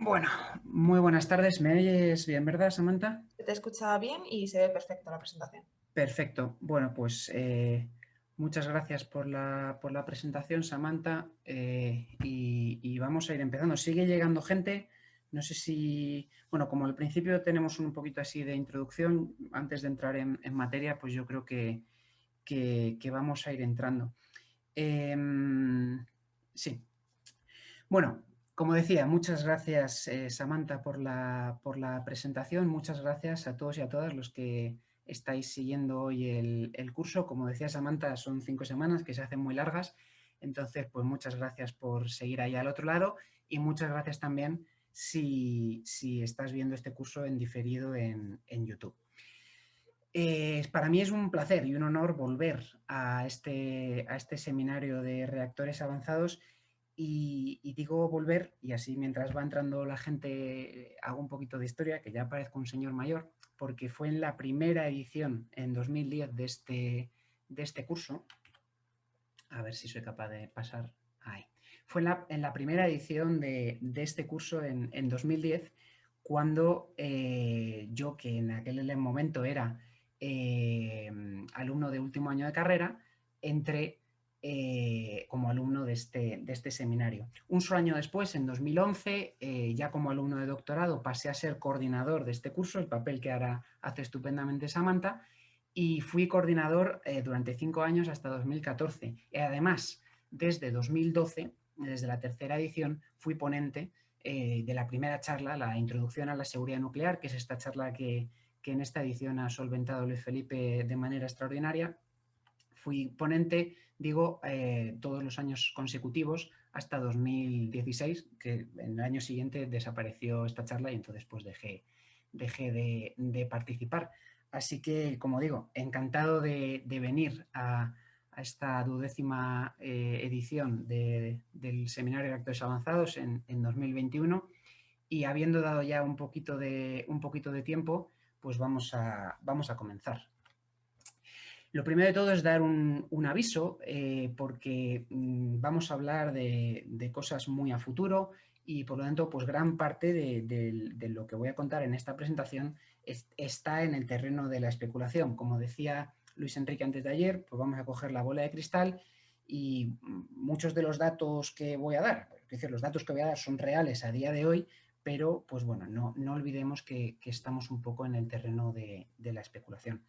Bueno, muy buenas tardes. ¿Me oyes bien, verdad, Samantha? Se te escucha bien y se ve perfecto la presentación. Perfecto. Bueno, pues muchas gracias por la presentación, Samantha. Y vamos a ir empezando. Sigue llegando gente. No sé si, bueno, como al principio tenemos un poquito así de introducción, antes de entrar en materia, pues yo creo que vamos a ir entrando. Sí. Bueno, como decía, muchas gracias, Samantha, por la presentación. Muchas gracias a todos y a todas los que estáis siguiendo hoy el curso. Como decía Samantha, son 5 semanas que se hacen muy largas. Entonces, pues muchas gracias por seguir ahí al otro lado y muchas gracias también si estás viendo este curso en diferido en YouTube. Para mí es un placer y un honor volver a este seminario de reactores avanzados y digo volver, y así mientras va entrando la gente hago un poquito de historia, que ya parezco un señor mayor, porque fue en la primera edición, en 2010, de este curso. A ver si soy capaz de pasar ahí. Fue en la primera edición de este curso en 2010, cuando yo, que en aquel momento era eh, alumno de último año de carrera, entré como alumno de este seminario. Un solo año después, en 2011, ya como alumno de doctorado, pasé a ser coordinador de este curso, el papel que ahora hace estupendamente Samantha, y fui coordinador durante 5 años hasta 2014. Y además, desde 2012, desde la tercera edición, fui ponente de la primera charla, la Introducción a la Seguridad Nuclear, que es esta charla que en esta edición ha solventado Luis Felipe de manera extraordinaria. Fui ponente, digo, todos los años consecutivos hasta 2016, que en el año siguiente desapareció esta charla y entonces pues dejé de participar. Así que, como digo, encantado de venir a esta 12ª edición del Seminario de Reactores Avanzados en 2021, y habiendo dado ya un poquito de tiempo, pues vamos a comenzar. Lo primero de todo es dar un aviso, porque vamos a hablar de cosas muy a futuro y por lo tanto pues gran parte de lo que voy a contar en esta presentación está en el terreno de la especulación. Como decía Luis Enrique antes de ayer, pues vamos a coger la bola de cristal y muchos de los datos que voy a dar, es decir, los datos que voy a dar son reales a día de hoy, pero pues bueno, no olvidemos que estamos un poco en el terreno de la especulación.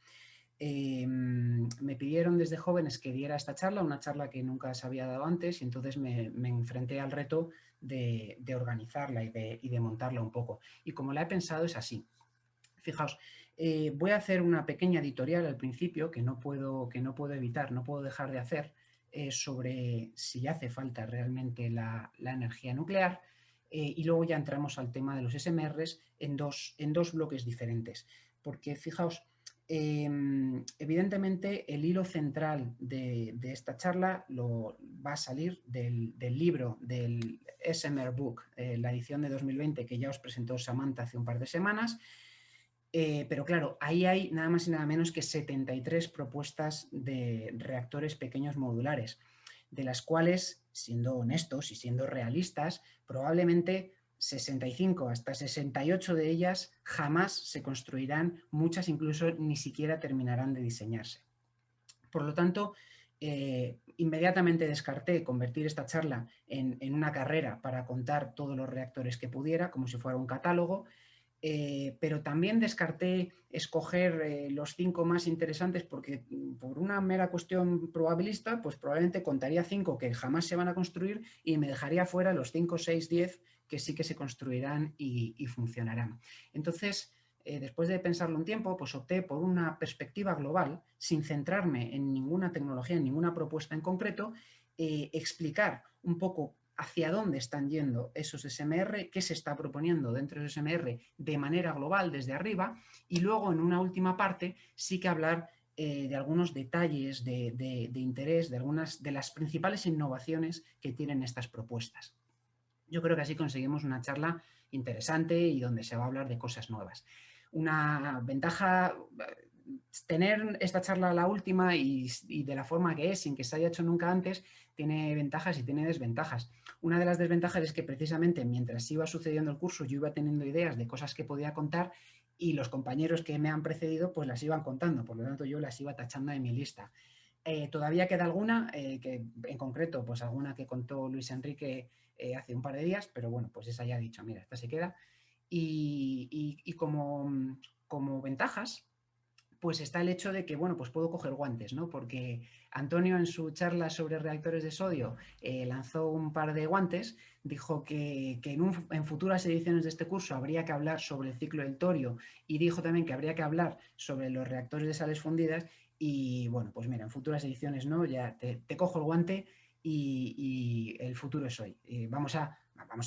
Me pidieron desde jóvenes que diera esta charla, una charla que nunca se había dado antes, y entonces me enfrenté al reto de organizarla y de montarla un poco. Y como la he pensado es así. Fijaos, voy a hacer una pequeña editorial al principio que no puedo evitar, no puedo dejar de hacer, sobre si hace falta realmente la energía nuclear, y luego ya entramos al tema de los SMRs en dos bloques diferentes. Porque fijaos, evidentemente el hilo central de esta charla va a salir del libro del SMR Book, la edición de 2020 que ya os presentó Samantha hace un par de semanas. Pero claro, ahí hay nada más y nada menos que 73 propuestas de reactores pequeños modulares, de las cuales, siendo honestos y siendo realistas, probablemente 65 hasta 68 de ellas jamás se construirán, muchas incluso ni siquiera terminarán de diseñarse. Por lo tanto, inmediatamente descarté convertir esta charla en una carrera para contar todos los reactores que pudiera, como si fuera un catálogo. Pero también descarté escoger los 5 más interesantes porque por una mera cuestión probabilista, pues probablemente contaría 5 que jamás se van a construir y me dejaría fuera los 5, 6, 10 que sí que se construirán y funcionarán. Entonces, después de pensarlo un tiempo, pues opté por una perspectiva global, sin centrarme en ninguna tecnología, en ninguna propuesta en concreto, explicar un poco hacia dónde están yendo esos SMR, qué se está proponiendo dentro de esos SMR de manera global desde arriba, y luego en una última parte sí que hablar de algunos detalles de interés, de algunas de las principales innovaciones que tienen estas propuestas. Yo creo que así conseguimos una charla interesante y donde se va a hablar de cosas nuevas. Una ventaja tener esta charla la última y de la forma que es, sin que se haya hecho nunca antes, tiene ventajas y tiene desventajas. Una de las desventajas es que precisamente mientras iba sucediendo el curso yo iba teniendo ideas de cosas que podía contar y los compañeros que me han precedido pues las iban contando, por lo tanto yo las iba tachando de mi lista. Todavía queda alguna, que en concreto, pues alguna que contó Luis Enrique hace un par de días, pero bueno, pues esa ya ha dicho, mira, esta se queda. Y como ventajas, pues está el hecho de que, bueno, pues puedo coger guantes, ¿no? Porque Antonio en su charla sobre reactores de sodio lanzó un par de guantes, dijo que en futuras ediciones de este curso habría que hablar sobre el ciclo del torio y dijo también que habría que hablar sobre los reactores de sales fundidas y, bueno, pues mira, en futuras ediciones, ¿no? Ya te cojo el guante y el futuro es hoy. Vamos a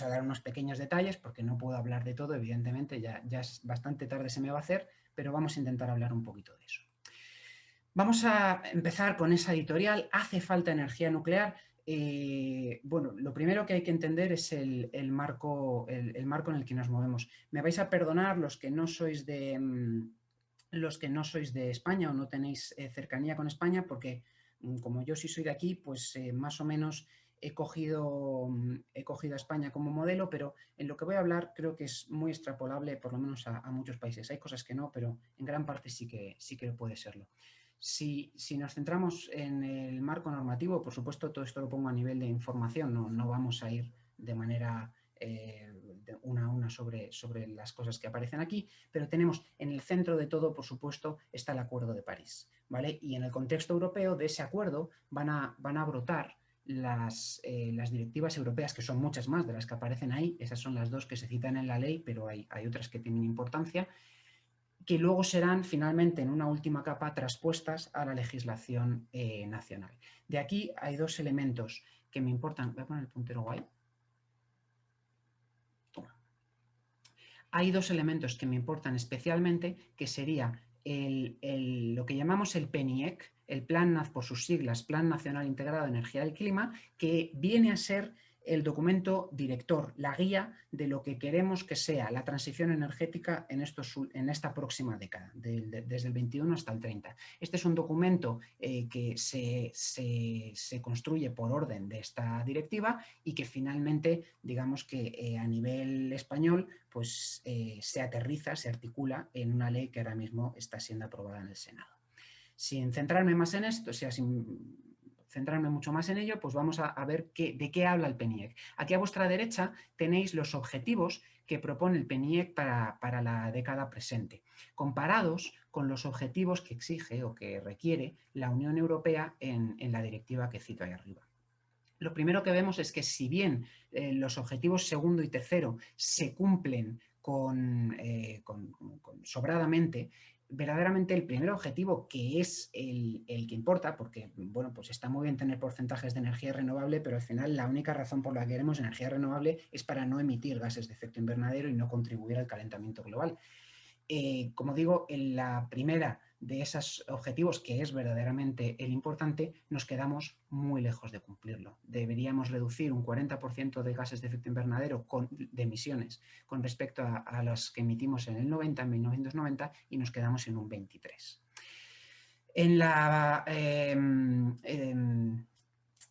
dar unos pequeños detalles porque no puedo hablar de todo, evidentemente, ya es bastante tarde se me va a hacer, pero vamos a intentar hablar un poquito de eso. Vamos a empezar con esa editorial. ¿Hace falta energía nuclear? Bueno, lo primero que hay que entender es el marco en el que nos movemos. Me vais a perdonar los que no sois de España o no tenéis cercanía con España, porque como yo sí soy de aquí, pues más o menos he cogido a España como modelo, pero en lo que voy a hablar creo que es muy extrapolable, por lo menos a muchos países. Hay cosas que no, pero en gran parte sí que puede serlo. Si nos centramos en el marco normativo, por supuesto, todo esto lo pongo a nivel de información, no vamos a ir de manera una a una sobre las cosas que aparecen aquí, pero tenemos en el centro de todo, por supuesto, está el Acuerdo de París, ¿vale? Y en el contexto europeo de ese acuerdo van a brotar las directivas europeas, que son muchas más de las que aparecen ahí, esas son las dos que se citan en la ley, pero hay otras que tienen importancia, que luego serán finalmente en una última capa traspuestas a la legislación nacional. De aquí hay dos elementos que me importan. Voy a poner el puntero guay. Hay dos elementos que me importan especialmente, que sería lo que llamamos el PNIEC, el Plan, por sus siglas, Plan Nacional Integrado de Energía y Clima, que viene a ser el documento director, la guía de lo que queremos que sea la transición energética en esta próxima década, desde el 21 hasta el 30. Este es un documento que se construye por orden de esta directiva y que finalmente, digamos que a nivel español, pues se aterriza, se articula en una ley que ahora mismo está siendo aprobada en el Senado. Sin centrarme más en esto, o sea, sin centrarme mucho más en ello, pues vamos a ver de qué habla el PNIEC. Aquí a vuestra derecha tenéis los objetivos que propone el PNIEC para la década presente, comparados con los objetivos que exige o que requiere la Unión Europea en la directiva que cito ahí arriba. Lo primero que vemos es que si bien los objetivos segundo y tercero se cumplen sobradamente, verdaderamente el primer objetivo, que es el que importa, porque bueno, pues está muy bien tener porcentajes de energía renovable, pero al final la única razón por la que queremos energía renovable es para no emitir gases de efecto invernadero y no contribuir al calentamiento global. Como digo, en la primera de esos objetivos, que es verdaderamente el importante, nos quedamos muy lejos de cumplirlo. Deberíamos reducir un 40% de gases de efecto invernadero de emisiones con respecto a las que emitimos en el 1990, y nos quedamos en un 23%.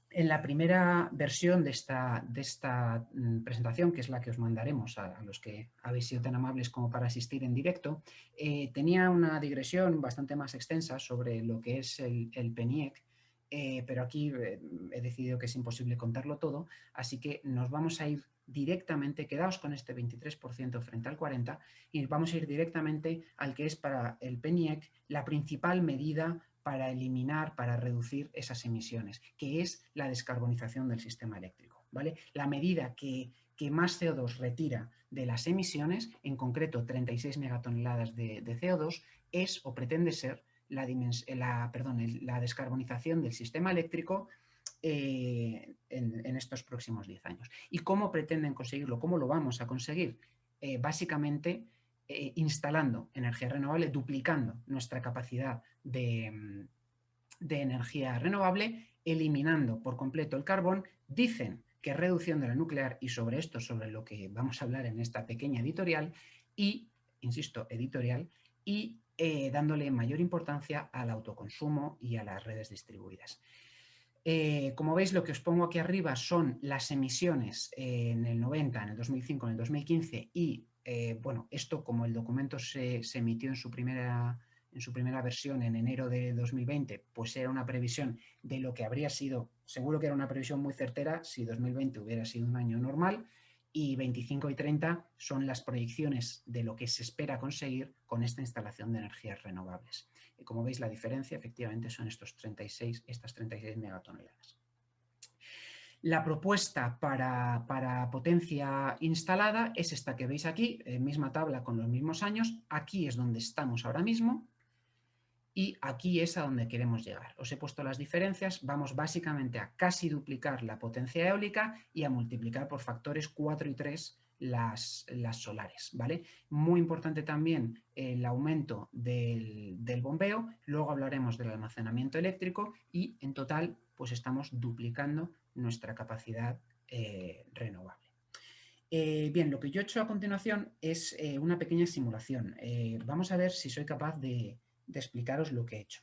En la primera versión de esta presentación, que es la que os mandaremos a los que habéis sido tan amables como para asistir en directo, tenía una digresión bastante más extensa sobre lo que es el PNIEC, pero aquí he decidido que es imposible contarlo todo, así que nos vamos a ir directamente, quedaos con este 23% frente al 40%, y vamos a ir directamente al que es para el PNIEC la principal medida para eliminar, para reducir esas emisiones, que es la descarbonización del sistema eléctrico, ¿vale? La medida que más CO2 retira de las emisiones, en concreto 36 megatoneladas de CO2, es o pretende ser la descarbonización del sistema eléctrico en estos próximos 10 años. ¿Y cómo pretenden conseguirlo? ¿Cómo lo vamos a conseguir? Básicamente instalando energía renovable, duplicando nuestra capacidad de energía renovable, eliminando por completo el carbón. Dicen que reducción de la nuclear, y sobre esto, sobre lo que vamos a hablar en esta pequeña editorial, y, insisto, editorial, y dándole mayor importancia al autoconsumo y a las redes distribuidas. Como veis, lo que os pongo aquí arriba son las emisiones en el 90, en el 2005, en el 2015 y, bueno, esto como el documento se emitió en su primera versión en enero de 2020, pues era una previsión de lo que habría sido, seguro que era una previsión muy certera si 2020 hubiera sido un año normal, y 25 y 30 son las proyecciones de lo que se espera conseguir con esta instalación de energías renovables. Y como veis, la diferencia efectivamente son estas 36 megatoneladas. La propuesta para potencia instalada es esta que veis aquí, misma tabla con los mismos años. Aquí es donde estamos ahora mismo y aquí es a donde queremos llegar. Os he puesto las diferencias, vamos básicamente a casi duplicar la potencia eólica y a multiplicar por factores 4 y 3 las solares, ¿vale? Muy importante también el aumento del bombeo, luego hablaremos del almacenamiento eléctrico y en total pues estamos duplicando nuestra capacidad renovable. Bien, lo que yo he hecho a continuación es una pequeña simulación. Vamos a ver si soy capaz de explicaros lo que he hecho.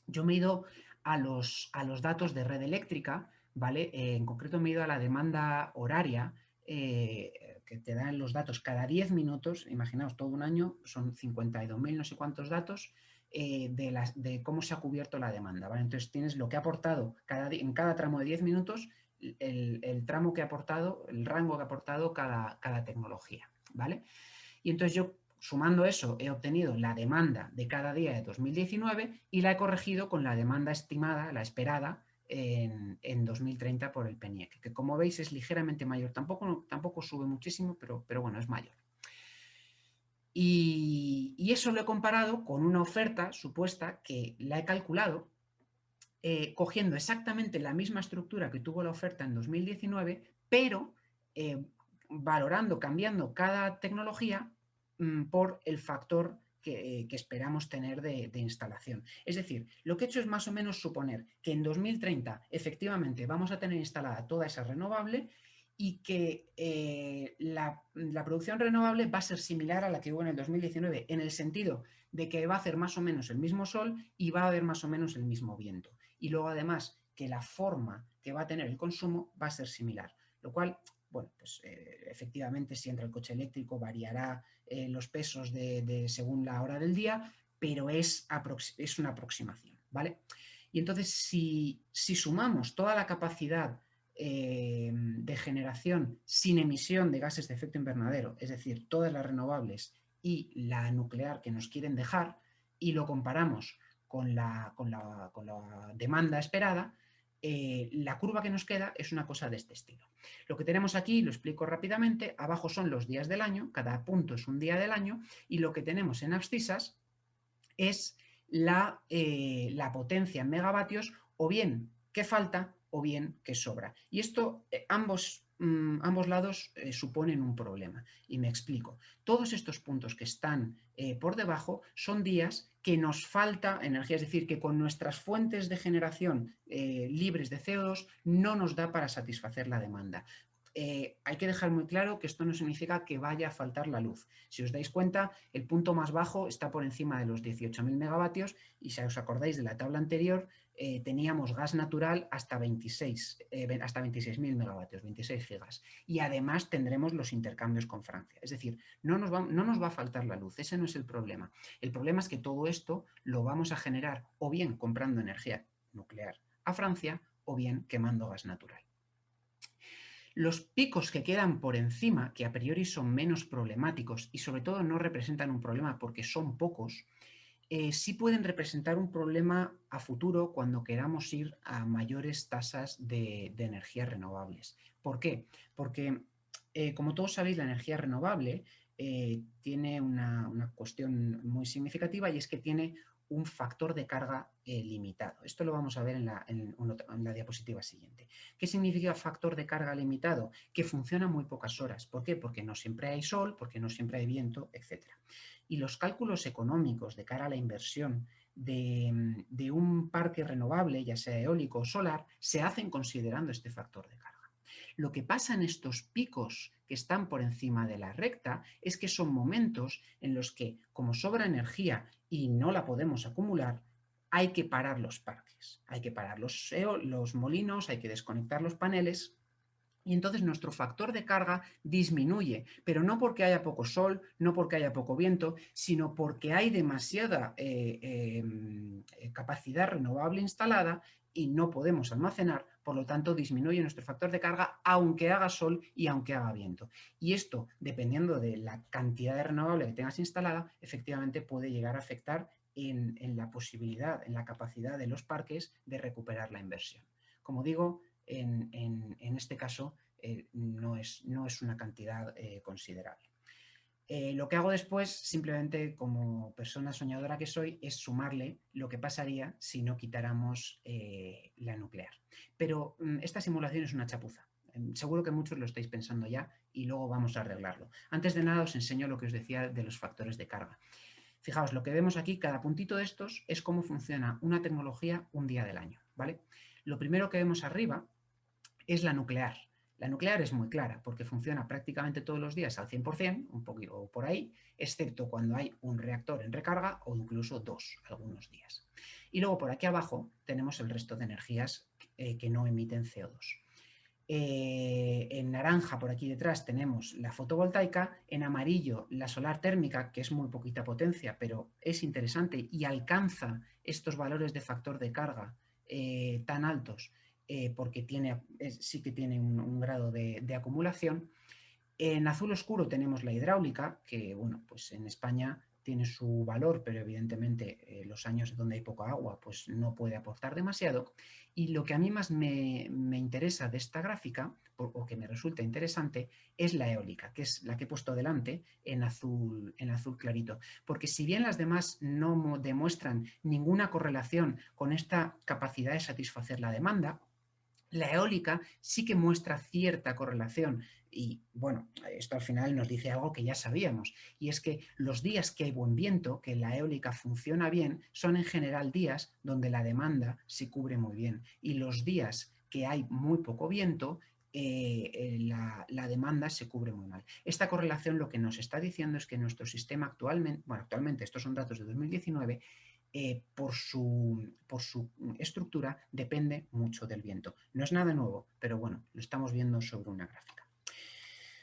Yo me he ido a los datos de red eléctrica, ¿vale? En concreto me he ido a la demanda horaria, que te dan los datos cada 10 minutos, imaginaos todo un año, son 52.000 no sé cuántos datos, de cómo se ha cubierto la demanda, ¿vale? Entonces tienes lo que ha aportado en cada tramo de 10 minutos, el tramo que ha aportado, el rango que ha aportado cada tecnología, ¿vale? Y entonces yo, sumando eso, he obtenido la demanda de cada día de 2019 y la he corregido con la demanda estimada, la esperada, en 2030 por el PNIEC, que como veis es ligeramente mayor. Tampoco sube muchísimo, pero bueno, es mayor. Y eso lo he comparado con una oferta supuesta que la he calculado cogiendo exactamente la misma estructura que tuvo la oferta en 2019, pero valorando, cambiando cada tecnología por el factor que esperamos tener de instalación. Es decir, lo que he hecho es más o menos suponer que en 2030 efectivamente vamos a tener instalada toda esa renovable y que la producción renovable va a ser similar a la que hubo en el 2019, en el sentido de que va a hacer más o menos el mismo sol y va a haber más o menos el mismo viento. Y luego además que la forma que va a tener el consumo va a ser similar, lo cual, bueno, pues efectivamente si entra el coche eléctrico variará los pesos según la hora del día, pero es una aproximación, ¿vale? Y entonces si sumamos toda la capacidad de generación sin emisión de gases de efecto invernadero, es decir, todas las renovables y la nuclear que nos quieren dejar, y lo comparamos con la demanda esperada, la curva que nos queda es una cosa de este estilo. Lo que tenemos aquí, lo explico rápidamente, abajo son los días del año, cada punto es un día del año, y lo que tenemos en abscisas es la potencia en megavatios, o bien que falta o bien que sobra. Y esto, ambos lados suponen un problema. Y me explico. Todos estos puntos que están por debajo son días que nos falta energía, es decir, que con nuestras fuentes de generación libres de CO2 no nos da para satisfacer la demanda. Hay que dejar muy claro que esto no significa que vaya a faltar la luz. Si os dais cuenta, el punto más bajo está por encima de los 18.000 megavatios y si os acordáis de la tabla anterior, teníamos gas natural hasta 26.000 megavatios, 26 gigas. Y además tendremos los intercambios con Francia. Es decir, no nos va a faltar la luz, ese no es el problema. El problema es que todo esto lo vamos a generar o bien comprando energía nuclear a Francia o bien quemando gas natural. Los picos que quedan por encima, que a priori son menos problemáticos y sobre todo no representan un problema porque son pocos, sí pueden representar un problema a futuro cuando queramos ir a mayores tasas de energías renovables. ¿Por qué? Porque, como todos sabéis, la energía renovable tiene una cuestión muy significativa y es que tiene un factor de carga limitado. Esto lo vamos a ver en la diapositiva siguiente. ¿Qué significa factor de carga limitado? Que funciona muy pocas horas. ¿Por qué? Porque no siempre hay sol, porque no siempre hay viento, etc. Y los cálculos económicos de cara a la inversión de un parque renovable, ya sea eólico o solar, se hacen considerando este factor de carga. Lo que pasa en estos picos que están por encima de la recta es que son momentos en los que, como sobra energía y no la podemos acumular, hay que parar los parques, hay que parar los molinos, hay que desconectar los paneles y entonces nuestro factor de carga disminuye, pero no porque haya poco sol, no porque haya poco viento, sino porque hay demasiada capacidad renovable instalada y no podemos almacenar, por lo tanto disminuye nuestro factor de carga aunque haga sol y aunque haga viento. Y esto, dependiendo de la cantidad de renovable que tengas instalada, efectivamente puede llegar a afectar en la posibilidad, en la capacidad de los parques de recuperar la inversión. Como digo, en este caso no es una cantidad considerable. Lo que hago después, simplemente como persona soñadora que soy, es sumarle lo que pasaría si no quitáramos la nuclear. Pero esta simulación es una chapuza. Seguro que muchos lo estáis pensando ya y luego vamos a arreglarlo. Antes de nada os enseño lo que os decía de los factores de carga. Fijaos, lo que vemos aquí, cada puntito de estos es cómo funciona una tecnología un día del año, ¿vale? Lo primero que vemos arriba es la nuclear. La nuclear es muy clara porque funciona prácticamente todos los días al 100%, un poquito por ahí, excepto cuando hay un reactor en recarga o incluso dos algunos días. Y luego por aquí abajo tenemos el resto de energías que no emiten CO2. En naranja por aquí detrás tenemos la fotovoltaica, en amarillo la solar térmica, que es muy poquita potencia, pero es interesante y alcanza estos valores de factor de carga tan altos porque sí que tiene un grado de acumulación. En azul oscuro tenemos la hidráulica, que bueno, pues en España tiene su valor, pero evidentemente los años donde hay poca agua pues no puede aportar demasiado. Y lo que a mí más me interesa de esta gráfica, o que me resulta interesante, es la eólica, que es la que he puesto delante en azul clarito. Porque si bien las demás no demuestran ninguna correlación con esta capacidad de satisfacer la demanda, la eólica sí que muestra cierta correlación y bueno, esto al final nos dice algo que ya sabíamos y es que los días que hay buen viento, que la eólica funciona bien, son en general días donde la demanda se cubre muy bien y los días que hay muy poco viento la demanda se cubre muy mal. Esta correlación lo que nos está diciendo es que nuestro sistema actualmente estos son datos de 2019, por su estructura depende mucho del viento. No es nada nuevo, pero bueno, lo estamos viendo sobre una gráfica.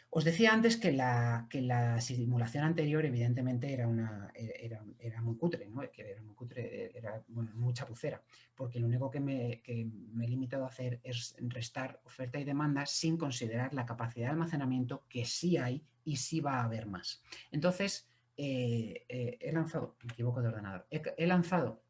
Os decía antes que la simulación anterior evidentemente era muy cutre, ¿no? Que era muy cutre, era bueno, muy chapucera, porque lo único que me he limitado a hacer es restar oferta y demanda sin considerar la capacidad de almacenamiento que sí hay y sí va a haber más. Entonces, he lanzado, me equivoco de ordenador, he lanzado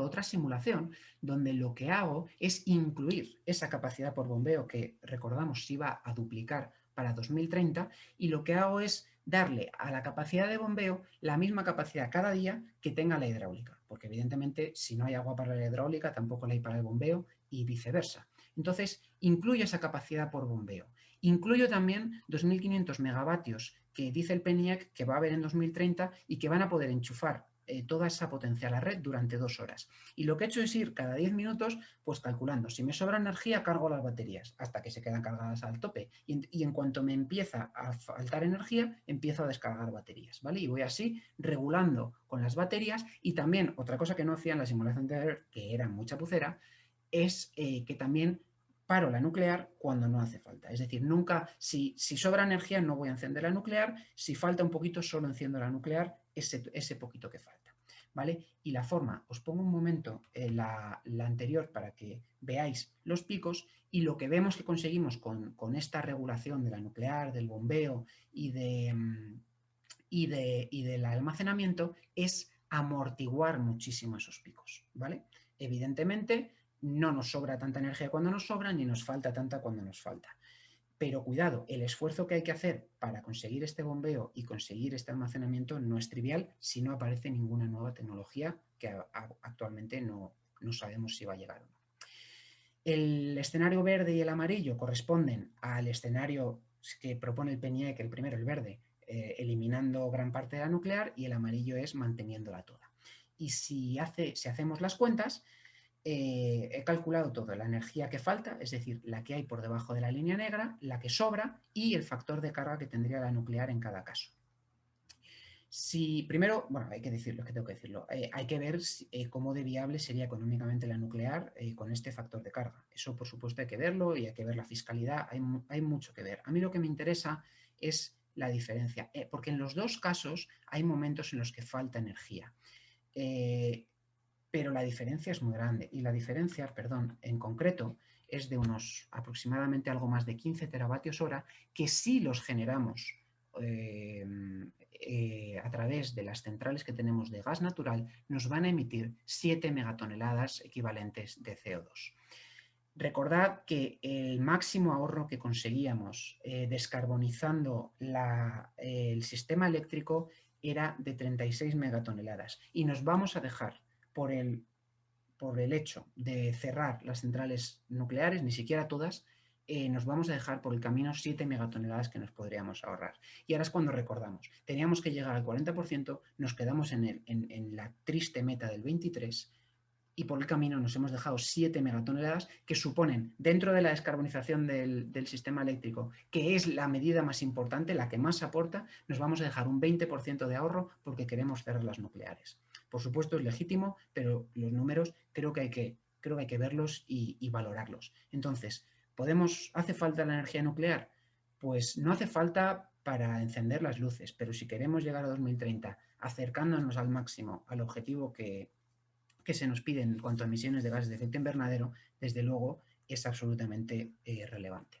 otra simulación donde lo que hago es incluir esa capacidad por bombeo que recordamos se iba a duplicar para 2030 y lo que hago es darle a la capacidad de bombeo la misma capacidad cada día que tenga la hidráulica, porque evidentemente si no hay agua para la hidráulica tampoco la hay para el bombeo y viceversa. Entonces incluyo esa capacidad por bombeo. Incluyo también 2.500 megavatios que dice el PENIAC que va a haber en 2030 y que van a poder enchufar toda esa potencia a la red durante 2 horas. Y lo que he hecho es ir cada 10 minutos pues calculando. Si me sobra energía, cargo las baterías hasta que se quedan cargadas al tope. Y en cuanto me empieza a faltar energía, empiezo a descargar baterías, ¿vale? Y voy así regulando con las baterías. Y también otra cosa que no hacía en la simulación anterior, que era muy chapucera, es que también paro la nuclear cuando no hace falta. Es decir, nunca, si sobra energía no voy a encender la nuclear, si falta un poquito solo enciendo la nuclear ese poquito que falta. ¿Vale? Y la forma, os pongo un momento la anterior para que veáis los picos y lo que vemos que conseguimos con esta regulación de la nuclear, del bombeo y del almacenamiento es amortiguar muchísimo esos picos, ¿vale? Evidentemente no nos sobra tanta energía cuando nos sobra ni nos falta tanta cuando nos falta. Pero cuidado, el esfuerzo que hay que hacer para conseguir este bombeo y conseguir este almacenamiento no es trivial si no aparece ninguna nueva tecnología que actualmente no sabemos si va a llegar o no. El escenario verde y el amarillo corresponden al escenario que propone el PNIEC, el primero, el verde, eliminando gran parte de la nuclear y el amarillo es manteniéndola toda. Y si hacemos las cuentas, he calculado todo, la energía que falta, es decir, la que hay por debajo de la línea negra, la que sobra y el factor de carga que tendría la nuclear en cada caso. Si primero, bueno, hay que decirlo, es que tengo que decirlo, hay que ver cómo de viable sería económicamente la nuclear con este factor de carga. Eso, por supuesto, hay que verlo y hay que ver la fiscalidad, hay mucho que ver. A mí lo que me interesa es la diferencia, porque en los dos casos hay momentos en los que falta energía. Pero la diferencia es muy grande y la diferencia, perdón, en concreto es de unos aproximadamente algo más de 15 teravatios hora que si los generamos a través de las centrales que tenemos de gas natural nos van a emitir 7 megatoneladas equivalentes de CO2. Recordad que el máximo ahorro que conseguíamos descarbonizando el sistema eléctrico era de 36 megatoneladas y nos vamos a dejar por el hecho de cerrar las centrales nucleares, ni siquiera todas, nos vamos a dejar por el camino 7 megatoneladas que nos podríamos ahorrar. Y ahora es cuando recordamos, teníamos que llegar al 40%, nos quedamos en la triste meta del 23%, y por el camino nos hemos dejado 7 megatoneladas que suponen, dentro de la descarbonización del sistema eléctrico, que es la medida más importante, la que más aporta, nos vamos a dejar un 20% de ahorro porque queremos cerrar las nucleares. Por supuesto es legítimo, pero los números creo que hay que verlos y valorarlos. Entonces, ¿hace falta la energía nuclear? Pues no hace falta para encender las luces, pero si queremos llegar a 2030 acercándonos al máximo al objetivo que se nos pide en cuanto a emisiones de gases de efecto invernadero, desde luego es absolutamente relevante.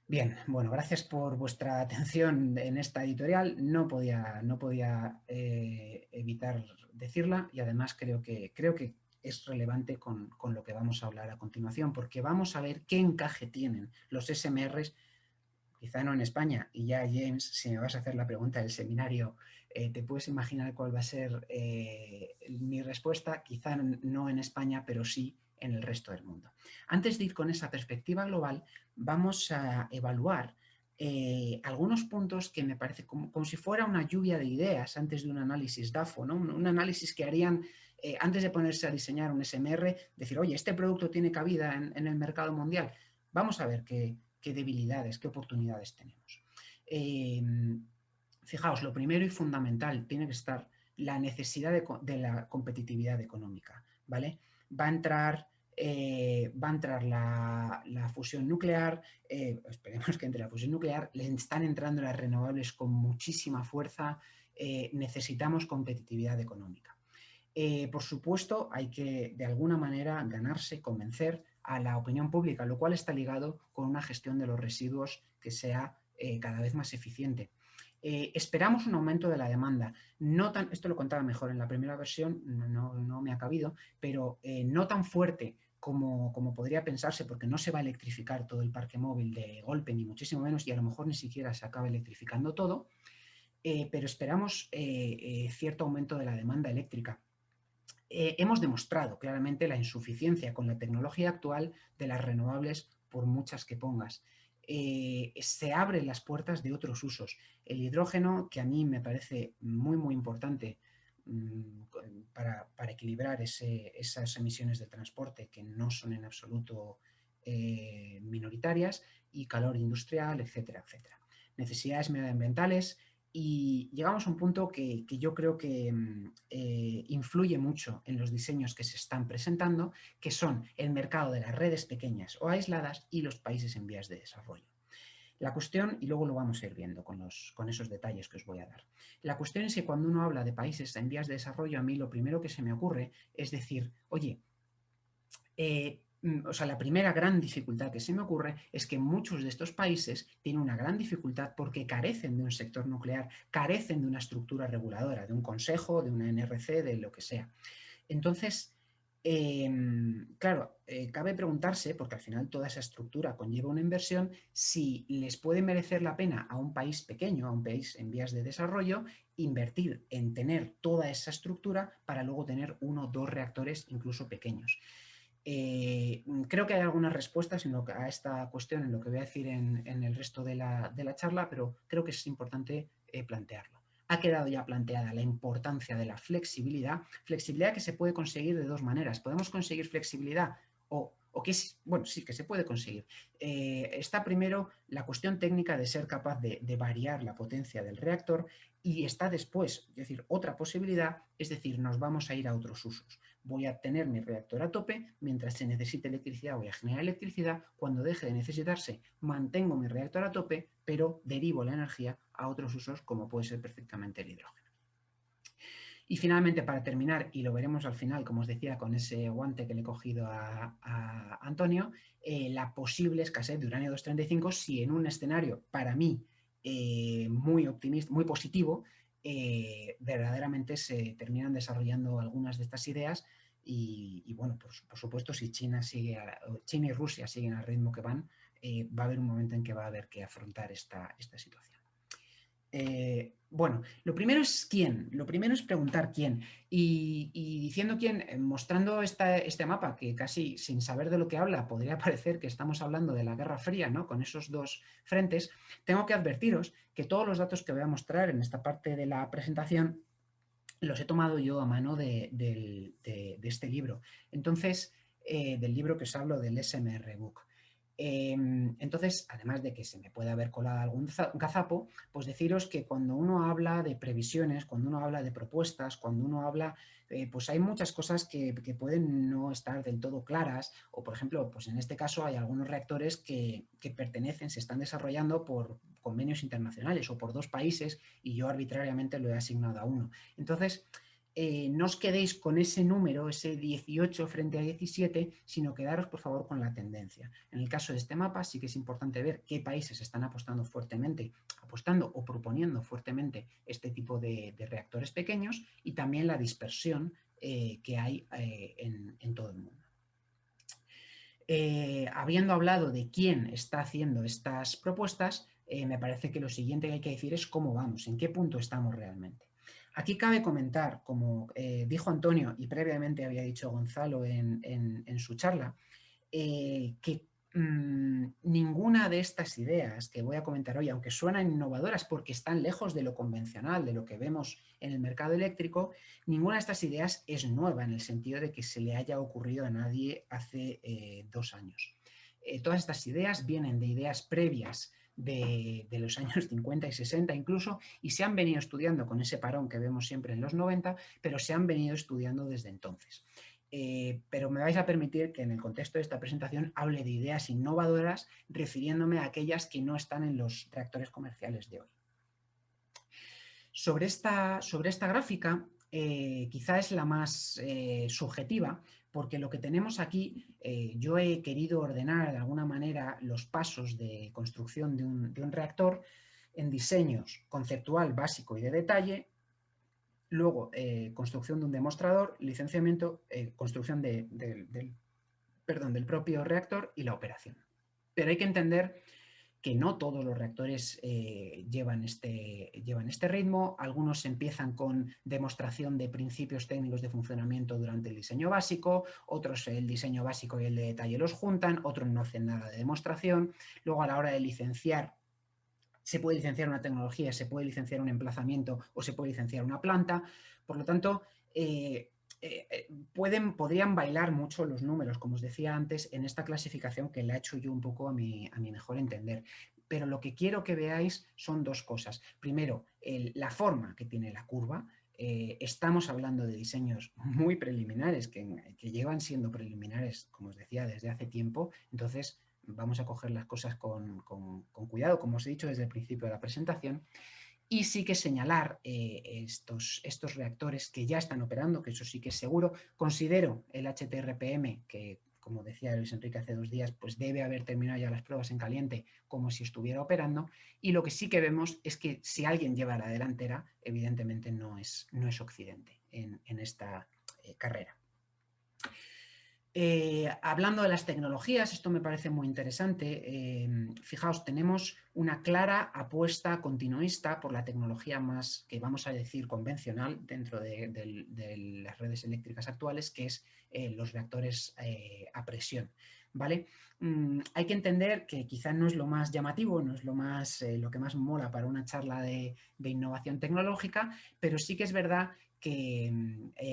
Bien, bueno, gracias por vuestra atención en esta editorial. No podía evitar decirla y además creo que es relevante con lo que vamos a hablar a continuación, porque vamos a ver qué encaje tienen los SMRs, quizá no en España, y ya James, si me vas a hacer la pregunta del seminario, te puedes imaginar cuál va a ser mi respuesta, quizá no en España, pero sí en el resto del mundo. Antes de ir con esa perspectiva global, vamos a evaluar algunos puntos que me parece como si fuera una lluvia de ideas antes de un análisis DAFO, ¿no? Un análisis que harían antes de ponerse a diseñar un SMR, decir, oye, este producto tiene cabida en el mercado mundial. Vamos a ver qué debilidades, qué oportunidades tenemos. Fijaos, lo primero y fundamental tiene que estar la necesidad de la competitividad económica, ¿vale? Va a entrar la fusión nuclear, esperemos que entre la fusión nuclear, le están entrando las renovables con muchísima fuerza, necesitamos competitividad económica. Por supuesto, hay que de alguna manera ganarse, convencer a la opinión pública, lo cual está ligado con una gestión de los residuos que sea cada vez más eficiente. Esperamos un aumento de la demanda. Esto lo contaba mejor en la primera versión, no me ha cabido, pero no tan fuerte como podría pensarse, porque no se va a electrificar todo el parque móvil de golpe, ni muchísimo menos, y a lo mejor ni siquiera se acaba electrificando todo, pero esperamos cierto aumento de la demanda eléctrica. Hemos demostrado claramente la insuficiencia con la tecnología actual de las renovables, por muchas que pongas. Se abren las puertas de otros usos. El hidrógeno, que a mí me parece muy, muy importante para equilibrar esas emisiones de transporte que no son en absoluto minoritarias, y calor industrial, etcétera, etcétera. Necesidades medioambientales. Y llegamos a un punto que yo creo que influye mucho en los diseños que se están presentando, que son el mercado de las redes pequeñas o aisladas y los países en vías de desarrollo. La cuestión, y luego lo vamos a ir viendo con esos detalles que os voy a dar. La cuestión es que cuando uno habla de países en vías de desarrollo, a mí lo primero que se me ocurre es decir, oye, la primera gran dificultad que se me ocurre es que muchos de estos países tienen una gran dificultad porque carecen de un sector nuclear, carecen de una estructura reguladora, de un consejo, de una NRC, de lo que sea. Entonces, claro, cabe preguntarse, porque al final toda esa estructura conlleva una inversión, si les puede merecer la pena a un país pequeño, a un país en vías de desarrollo, invertir en tener toda esa estructura para luego tener 1 o 2 reactores incluso pequeños. Creo que hay algunas respuestas a esta cuestión en lo que voy a decir en el resto de la charla, pero creo que es importante plantearlo. ha quedado ya planteada la importancia de la flexibilidad, flexibilidad que se puede conseguir de dos maneras. Podemos conseguir flexibilidad o que es, bueno, sí que se puede conseguir. Está primero la cuestión técnica de ser capaz de variar la potencia del reactor y está después, es decir, otra posibilidad, es decir, nos vamos a ir a otros usos. Voy a tener mi reactor a tope, mientras se necesite electricidad voy a generar electricidad, cuando deje de necesitarse mantengo mi reactor a tope, pero derivo la energía a otros usos como puede ser perfectamente el hidrógeno. Y finalmente, para terminar, y lo veremos al final, como os decía, con ese guante que le he cogido a Antonio, la posible escasez de uranio 235 si en un escenario, para mí, muy optimista, muy positivo, verdaderamente se terminan desarrollando algunas de estas ideas y bueno, por supuesto, si China y Rusia siguen al ritmo que van, va a haber un momento en que va a haber que afrontar esta situación. Bueno, lo primero es quién, lo primero es preguntar quién y diciendo quién, mostrando este mapa que casi sin saber de lo que habla podría parecer que estamos hablando de la Guerra Fría, ¿no? Con esos dos frentes, tengo que advertiros que todos los datos que voy a mostrar en esta parte de la presentación los he tomado yo a mano de este libro. Entonces, del libro que os hablo del SMR Book. Entonces, además de que se me puede haber colado algún gazapo, pues deciros que cuando uno habla de previsiones, cuando uno habla de propuestas, cuando uno habla, pues hay muchas cosas que pueden no estar del todo claras, o por ejemplo, pues en este caso hay algunos reactores que pertenecen, se están desarrollando por convenios internacionales o por dos países y yo arbitrariamente lo he asignado a uno. Entonces, no os quedéis con ese número, ese 18 frente a 17, sino quedaros por favor con la tendencia. En el caso de este mapa sí que es importante ver qué países están apostando o proponiendo fuertemente este tipo de reactores pequeños y también la dispersión que hay en todo el mundo. Habiendo hablado de quién está haciendo estas propuestas, me parece que lo siguiente que hay que decir es cómo vamos, en qué punto estamos realmente. Aquí cabe comentar, como dijo Antonio y previamente había dicho Gonzalo en su charla, que ninguna de estas ideas que voy a comentar hoy, aunque suenan innovadoras porque están lejos de lo convencional, de lo que vemos en el mercado eléctrico, ninguna de estas ideas es nueva en el sentido de que se le haya ocurrido a nadie hace 2 años. Todas estas ideas vienen de ideas previas de los años 50 y 60 incluso, y se han venido estudiando con ese parón que vemos siempre en los 90, pero se han venido estudiando desde entonces. Pero me vais a permitir que en el contexto de esta presentación hable de ideas innovadoras refiriéndome a aquellas que no están en los reactores comerciales de hoy. Sobre esta gráfica, quizá es la más subjetiva, porque lo que tenemos aquí, yo he querido ordenar de alguna manera los pasos de construcción de un reactor en diseños conceptual, básico y de detalle. Luego, construcción de un demostrador, licenciamiento, construcción del propio reactor y la operación. Pero hay que entender que no todos los reactores llevan este ritmo. Algunos empiezan con demostración de principios técnicos de funcionamiento durante el diseño básico, otros el diseño básico y el de detalle los juntan, otros no hacen nada de demostración. Luego, a la hora de licenciar, se puede licenciar una tecnología, se puede licenciar un emplazamiento o se puede licenciar una planta. Por lo tanto, podrían bailar mucho los números, como os decía antes, en esta clasificación que la he hecho yo un poco a mi mejor entender. Pero lo que quiero que veáis son dos cosas. Primero, la forma que tiene la curva. Estamos hablando de diseños muy preliminares, que llevan siendo preliminares, como os decía, desde hace tiempo. Entonces, vamos a coger las cosas con cuidado, como os he dicho desde el principio de la presentación, y sí que señalar estos reactores que ya están operando, que eso sí que es seguro. Considero el HTRPM, que como decía Luis Enrique hace 2 días, pues debe haber terminado ya las pruebas en caliente como si estuviera operando, y lo que sí que vemos es que si alguien lleva la delantera, evidentemente no es Occidente en esta carrera. Hablando de las tecnologías, esto me parece muy interesante. Fijaos, tenemos una clara apuesta continuista por la tecnología más, que vamos a decir, convencional dentro de las redes eléctricas actuales, que es los reactores a presión. ¿vale? Hay que entender que quizá no es lo más llamativo, no es lo que más mola para una charla de innovación tecnológica, pero sí que es verdad que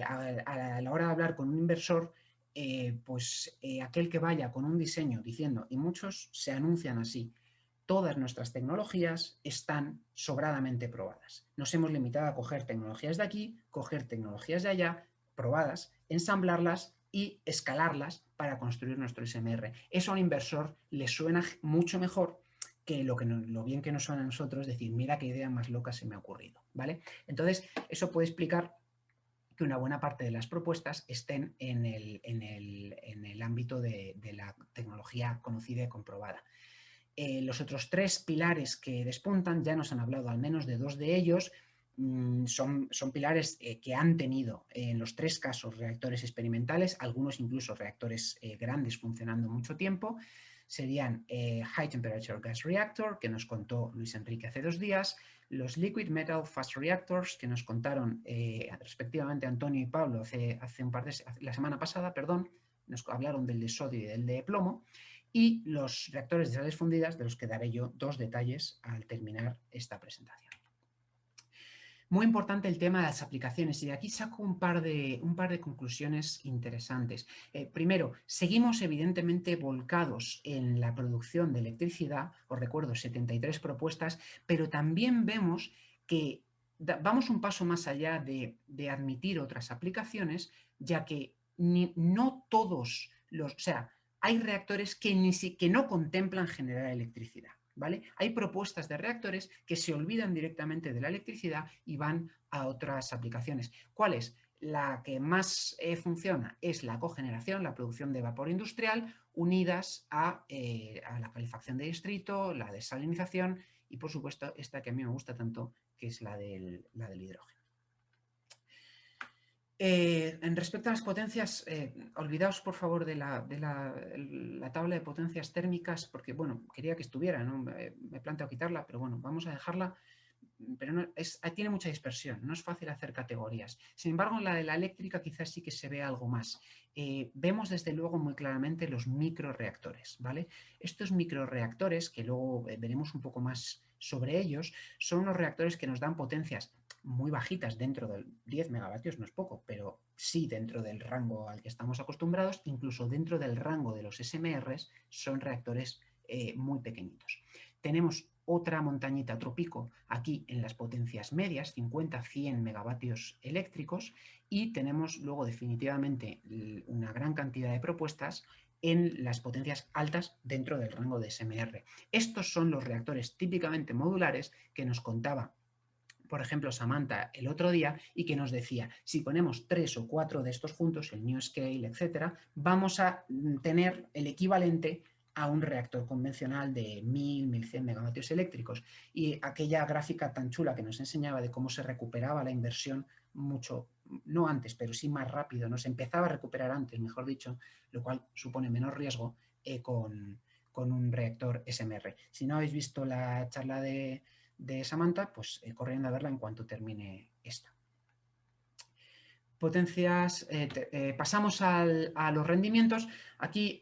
a la hora de hablar con un inversor, aquel que vaya con un diseño diciendo, y muchos se anuncian así, todas nuestras tecnologías están sobradamente probadas. Nos hemos limitado a coger tecnologías de aquí, coger tecnologías de allá, probadas, ensamblarlas y escalarlas para construir nuestro SMR. Eso a un inversor le suena mucho mejor que lo bien que nos suena a nosotros decir, mira qué idea más loca se me ha ocurrido, ¿vale? Entonces, eso puede explicar que una buena parte de las propuestas estén en el ámbito de la tecnología conocida y comprobada. Los otros tres pilares que despuntan, ya nos han hablado al menos de dos de ellos, son pilares que han tenido en los tres casos reactores experimentales, algunos incluso reactores grandes funcionando mucho tiempo. Serían High Temperature Gas Reactor, que nos contó Luis Enrique hace 2 días, los Liquid Metal Fast Reactors, que nos contaron respectivamente Antonio y Pablo la semana pasada, perdón, nos hablaron del de sodio y del de plomo, y los reactores de sales fundidas, de los que daré yo 2 detalles al terminar esta presentación. Muy importante el tema de las aplicaciones, y de aquí saco un par de conclusiones interesantes. Primero, seguimos evidentemente volcados en la producción de electricidad, os recuerdo 73 propuestas, pero también vemos que vamos un paso más allá de admitir otras aplicaciones, ya que no todos o sea, hay reactores que no contemplan generar electricidad, ¿vale? Hay propuestas de reactores que se olvidan directamente de la electricidad y van a otras aplicaciones. ¿Cuáles? La que más funciona es la cogeneración, la producción de vapor industrial, unidas a la calefacción de distrito, la desalinización y, por supuesto, esta que a mí me gusta tanto, que es la del hidrógeno. En respecto a las potencias, olvidaos por favor de la tabla de potencias térmicas, porque bueno, quería que estuviera, ¿no? Me planteo quitarla, pero bueno, vamos a dejarla, pero no, tiene mucha dispersión, no es fácil hacer categorías. Sin embargo, en la de la eléctrica quizás sí que se ve algo más. Vemos desde luego muy claramente los microreactores, ¿vale? Estos microreactores, que luego veremos un poco más sobre ellos, son unos reactores que nos dan potencias muy bajitas, dentro del 10 megavatios, no es poco, pero sí dentro del rango al que estamos acostumbrados, incluso dentro del rango de los SMRs, son reactores muy pequeñitos. Tenemos otra montañita, otro pico, aquí en las potencias medias, 50-100 megavatios eléctricos, y tenemos luego definitivamente una gran cantidad de propuestas en las potencias altas dentro del rango de SMR. Estos son los reactores típicamente modulares que nos contaba, por ejemplo, Samantha el otro día, y que nos decía, si ponemos 3 o 4 de estos juntos, el New Scale, etcétera, vamos a tener el equivalente a un reactor convencional de 1000-1100 megavatios eléctricos. Y aquella gráfica tan chula que nos enseñaba de cómo se recuperaba la inversión mucho, no antes, pero sí más rápido, nos empezaba a recuperar antes, mejor dicho, lo cual supone menos riesgo con un reactor SMR. Si no habéis visto la charla de Samantha, pues corriendo a verla en cuanto termine esta. Potencias, pasamos a los rendimientos. Aquí,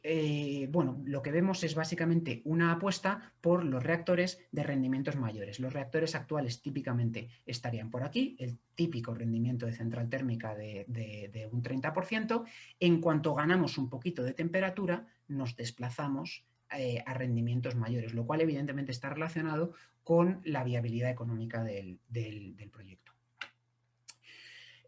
bueno, lo que vemos es básicamente una apuesta por los reactores de rendimientos mayores. Los reactores actuales típicamente estarían por aquí, el típico rendimiento de central térmica de un 30%. En cuanto ganamos un poquito de temperatura, nos desplazamos a rendimientos mayores, lo cual evidentemente está relacionado con la viabilidad económica del proyecto.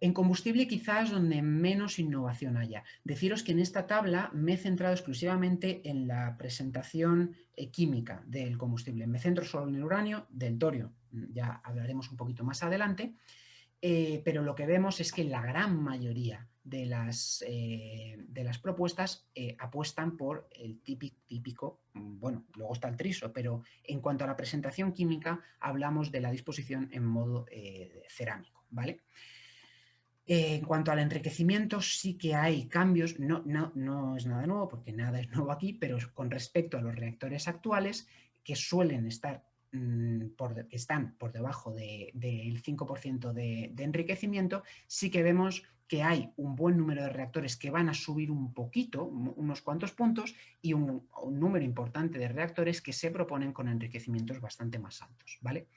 En combustible quizás donde menos innovación haya. Deciros que en esta tabla me he centrado exclusivamente en la presentación química del combustible. Me centro solo en el uranio, del torio ya hablaremos un poquito más adelante, pero lo que vemos es que la gran mayoría de las propuestas apuestan por el típico, bueno, luego está el triso, pero en cuanto a la presentación química hablamos de la disposición en modo cerámico, ¿vale? En cuanto al enriquecimiento, sí que hay cambios, no es nada nuevo, porque nada es nuevo aquí, pero con respecto a los reactores actuales, que suelen estar están por debajo del 5% de enriquecimiento, sí que vemos que hay un buen número de reactores que van a subir un poquito, unos cuantos puntos, y un número importante de reactores que se proponen con enriquecimientos bastante más altos, ¿vale?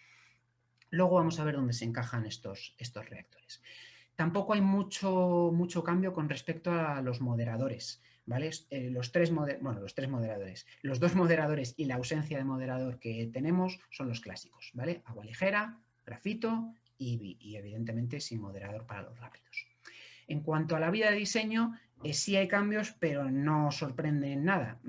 Luego vamos a ver dónde se encajan estos reactores. Tampoco hay mucho cambio con respecto a los moderadores, ¿vale? Los tres moderadores. Los dos moderadores y la ausencia de moderador que tenemos son los clásicos, ¿vale? Agua ligera, grafito y evidentemente sin moderador para los rápidos. En cuanto a la vida de diseño, sí hay cambios, pero no sorprenden nada.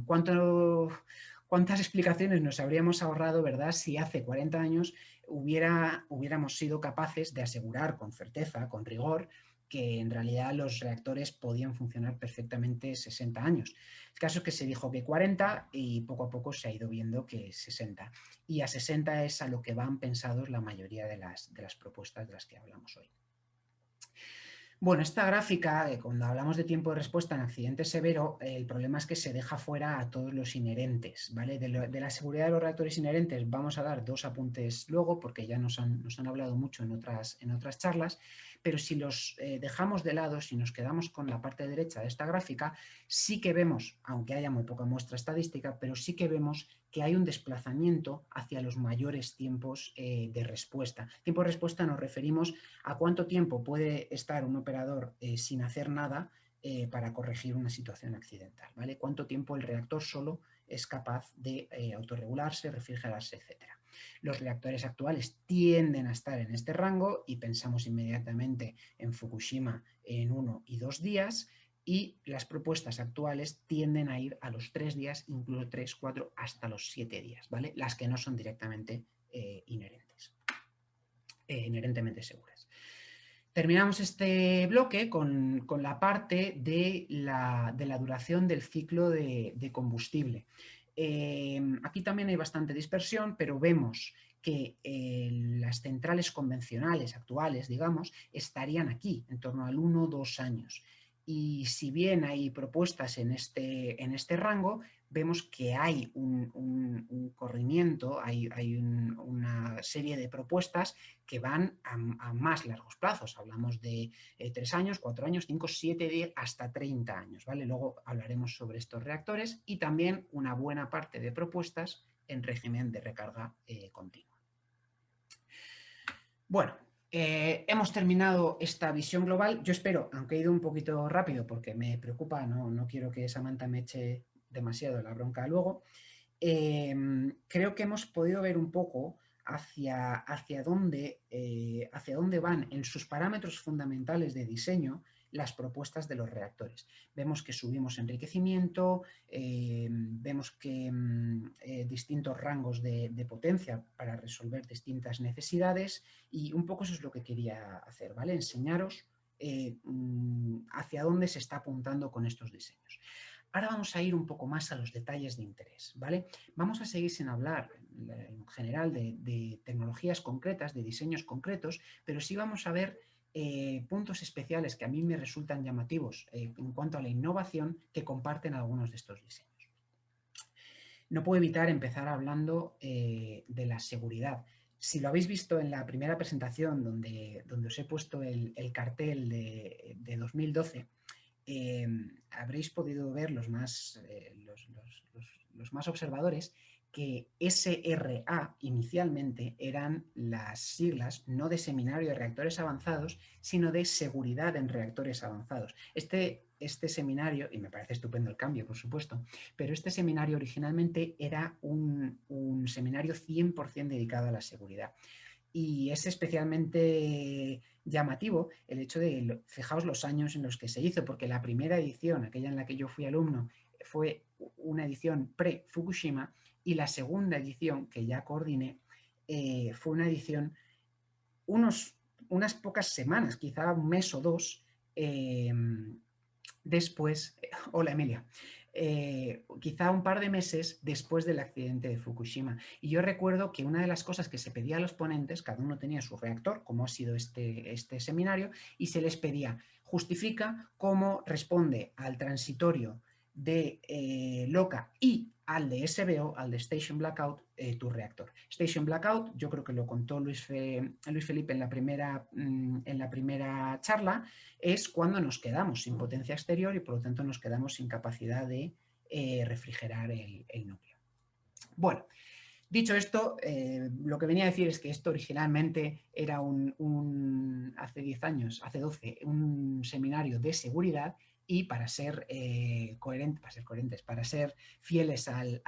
¿Cuántas explicaciones nos habríamos ahorrado, verdad, si hace 40 años hubiéramos sido capaces de asegurar con certeza, con rigor, que en realidad los reactores podían funcionar perfectamente 60 años? El caso es que se dijo que 40 y poco a poco se ha ido viendo que 60. Y a 60 es a lo que van pensados la mayoría de las propuestas de las que hablamos hoy. Bueno, esta gráfica, cuando hablamos de tiempo de respuesta en accidente severo, el problema es que se deja fuera a todos los inherentes, ¿vale? De la seguridad de los reactores inherentes vamos a dar 2 apuntes luego, porque ya nos han hablado mucho en otras charlas, pero si los dejamos de lado, si nos quedamos con la parte derecha de esta gráfica, sí que vemos, aunque haya muy poca muestra estadística, pero sí que vemos que hay un desplazamiento hacia los mayores tiempos de respuesta. Tiempo de respuesta nos referimos a cuánto tiempo puede estar un operador sin hacer nada para corregir una situación accidental, ¿vale? Cuánto tiempo el reactor solo es capaz de autorregularse, refrigerarse, etc. Los reactores actuales tienden a estar en este rango y pensamos inmediatamente en Fukushima en 1 y 2 días, y las propuestas actuales tienden a ir a los 3 días, incluso 3, 4, hasta los 7 días, ¿vale? Las que no son directamente inherentemente seguras. Terminamos este bloque con la parte de la duración del ciclo de combustible. Aquí también hay bastante dispersión, pero vemos que las centrales convencionales actuales, digamos, estarían aquí, en torno al 1 o 2 años. Y si bien hay propuestas en este rango, vemos que hay un corrimiento, hay una serie de propuestas que van a más largos plazos. Hablamos de 3 años, 4 años, 5, 7, 10, hasta 30 años, ¿vale? Luego hablaremos sobre estos reactores y también una buena parte de propuestas en régimen de recarga continua. Bueno, hemos terminado esta visión global. Yo espero, aunque he ido un poquito rápido porque me preocupa, no quiero que Samantha me eche demasiado la bronca luego, creo que hemos podido ver un poco hacia dónde van en sus parámetros fundamentales de diseño las propuestas de los reactores. Vemos que subimos enriquecimiento, vemos que distintos rangos de potencia para resolver distintas necesidades, y un poco eso es lo que quería hacer, ¿vale? Enseñaros hacia dónde se está apuntando con estos diseños. Ahora vamos a ir un poco más a los detalles de interés, ¿vale? Vamos a seguir sin hablar en general de tecnologías concretas, de diseños concretos, pero sí vamos a ver puntos especiales que a mí me resultan llamativos en cuanto a la innovación que comparten algunos de estos diseños. No puedo evitar empezar hablando de la seguridad. Si lo habéis visto en la primera presentación donde os he puesto el cartel de 2012, habréis podido ver los más observadores que SRA inicialmente eran las siglas no de Seminario de Reactores Avanzados, sino de Seguridad en Reactores Avanzados. Este seminario, y me parece estupendo el cambio, por supuesto, pero este seminario originalmente era un seminario 100% dedicado a la seguridad. Y es especialmente llamativo el hecho de, fijaos los años en los que se hizo, porque la primera edición, aquella en la que yo fui alumno, fue una edición pre-Fukushima, y la segunda edición, que ya coordiné, fue una edición unas pocas semanas, quizá un mes o dos, después, hola Emilia, quizá un par de meses después del accidente de Fukushima. Y yo recuerdo que una de las cosas que se pedía a los ponentes, cada uno tenía su reactor, como ha sido este seminario, y se les pedía, justifica cómo responde al transitorio de LOCA y al de SBO, al de Station Blackout, tu reactor. Station Blackout, yo creo que lo contó Luis Felipe en la primera charla, es cuando nos quedamos sin potencia exterior y por lo tanto nos quedamos sin capacidad de refrigerar el núcleo. Bueno, dicho esto, lo que venía a decir es que esto originalmente era hace 10 años, hace 12, un seminario de seguridad y para ser coherentes, para ser fieles al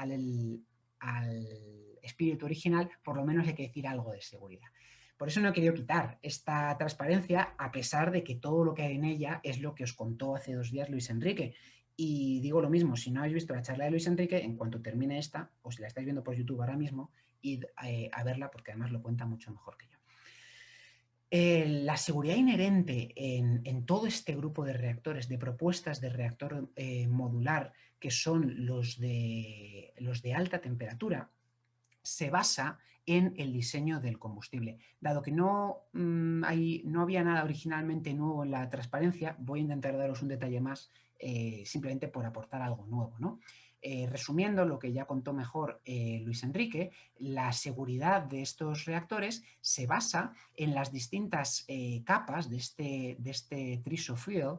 espíritu original, por lo menos hay que decir algo de seguridad. Por eso no he querido quitar esta transparencia, a pesar de que todo lo que hay en ella es lo que os contó hace 2 días Luis Enrique. Y digo lo mismo, si no habéis visto la charla de Luis Enrique, en cuanto termine esta, o si la estáis viendo por YouTube ahora mismo, id a verla porque además lo cuenta mucho mejor que yo. La seguridad inherente en todo este grupo de reactores, de propuestas de reactor modular, que son los de alta temperatura, se basa en el diseño del combustible. Dado que no había nada originalmente nuevo en la transparencia, voy a intentar daros un detalle más simplemente por aportar algo nuevo, ¿no? Resumiendo lo que ya contó mejor Luis Enrique, la seguridad de estos reactores se basa en las distintas capas de este TRISO-fuel.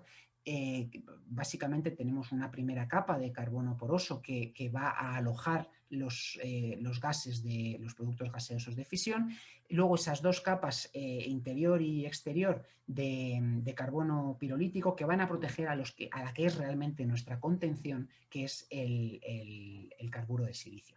Básicamente tenemos una primera capa de carbono poroso que va a alojar los gases de los productos gaseosos de fisión. Luego esas 2 capas interior y exterior de carbono pirolítico que van a proteger a la que es realmente nuestra contención, que es el carburo de silicio.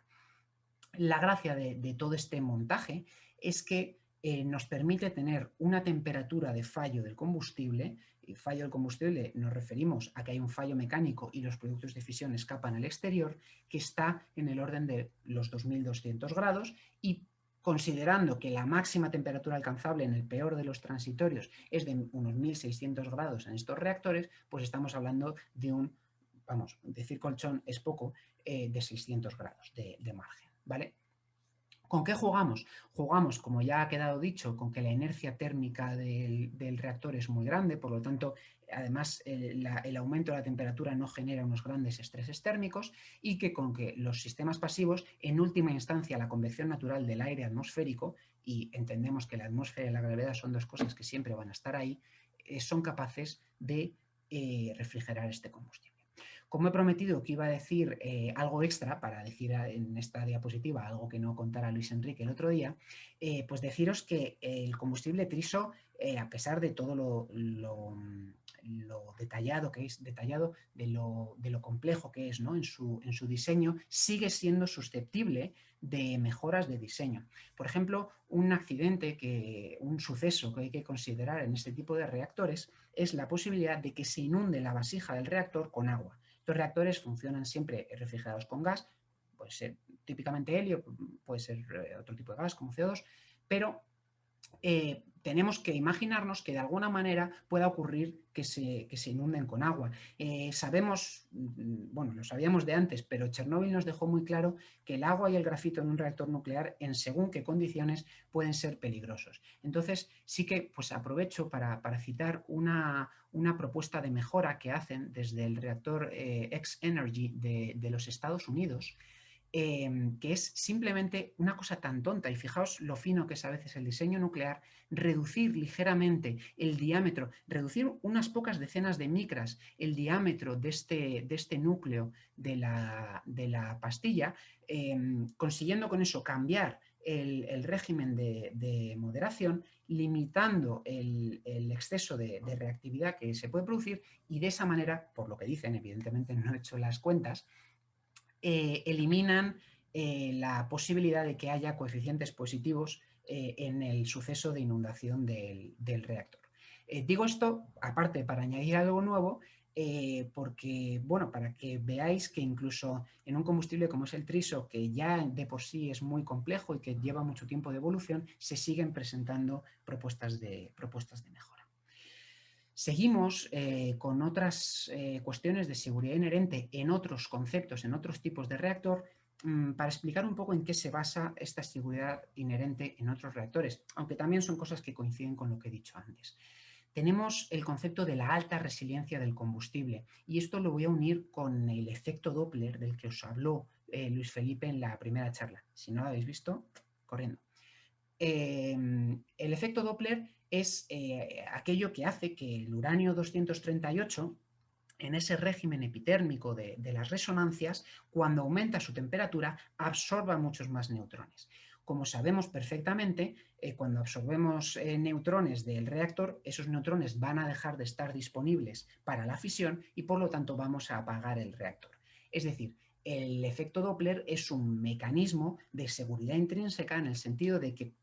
La gracia de todo este montaje es que nos permite tener una temperatura de fallo del combustible. Y fallo del combustible nos referimos a que hay un fallo mecánico y los productos de fisión escapan al exterior, que está en el orden de los 2200 grados, y considerando que la máxima temperatura alcanzable en el peor de los transitorios es de unos 1600 grados en estos reactores, pues estamos hablando de decir colchón es poco, de 600 grados de margen, ¿vale? ¿Con qué jugamos? Jugamos, como ya ha quedado dicho, con que la inercia térmica del reactor es muy grande, por lo tanto, además, el aumento de la temperatura no genera unos grandes estreses térmicos, y que con que los sistemas pasivos, en última instancia, la convección natural del aire atmosférico, y entendemos que la atmósfera y la gravedad son 2 cosas que siempre van a estar ahí, son capaces de refrigerar este combustible. Como he prometido que iba a decir algo extra para decir en esta diapositiva algo que no contara Luis Enrique el otro día, pues deciros que el combustible TRISO, a pesar de todo lo detallado que es, de lo complejo que es, ¿no? en su diseño, sigue siendo susceptible de mejoras de diseño. Por ejemplo, un suceso que hay que considerar en este tipo de reactores es la posibilidad de que se inunde la vasija del reactor con agua. Los reactores funcionan siempre refrigerados con gas, puede ser típicamente helio, puede ser otro tipo de gas como CO2, pero tenemos que imaginarnos que de alguna manera pueda ocurrir que se inunden con agua. Sabemos, bueno, lo sabíamos de antes, pero Chernóbil nos dejó muy claro que el agua y el grafito en un reactor nuclear, en según qué condiciones, pueden ser peligrosos. Entonces, sí que pues aprovecho para citar una propuesta de mejora que hacen desde el reactor X-Energy de los Estados Unidos, que es simplemente una cosa tan tonta, y fijaos lo fino que es a veces el diseño nuclear, reducir ligeramente el diámetro, reducir unas pocas decenas de micras el diámetro de este núcleo de la pastilla, consiguiendo con eso cambiar el régimen de moderación, limitando el exceso de reactividad que se puede producir, y de esa manera, por lo que dicen, evidentemente no he hecho las cuentas, eliminan la posibilidad de que haya coeficientes positivos en el suceso de inundación del reactor. Digo esto, aparte, para añadir algo nuevo, porque, bueno, para que veáis que incluso en un combustible como es el TRISO, que ya de por sí es muy complejo y que lleva mucho tiempo de evolución, se siguen presentando propuestas de mejora. Seguimos con otras cuestiones de seguridad inherente en otros conceptos, en otros tipos de reactor, para explicar un poco en qué se basa esta seguridad inherente en otros reactores, aunque también son cosas que coinciden con lo que he dicho antes. Tenemos el concepto de la alta resiliencia del combustible y esto lo voy a unir con el efecto Doppler del que os habló Luis Felipe en la primera charla. Si no lo habéis visto, corriendo. El efecto Doppler es aquello que hace que el uranio 238, en ese régimen epitérmico de las resonancias, cuando aumenta su temperatura, absorba muchos más neutrones. Como sabemos perfectamente, cuando absorbemos neutrones del reactor, esos neutrones van a dejar de estar disponibles para la fisión y por lo tanto vamos a apagar el reactor. Es decir, el efecto Doppler es un mecanismo de seguridad intrínseca en el sentido de que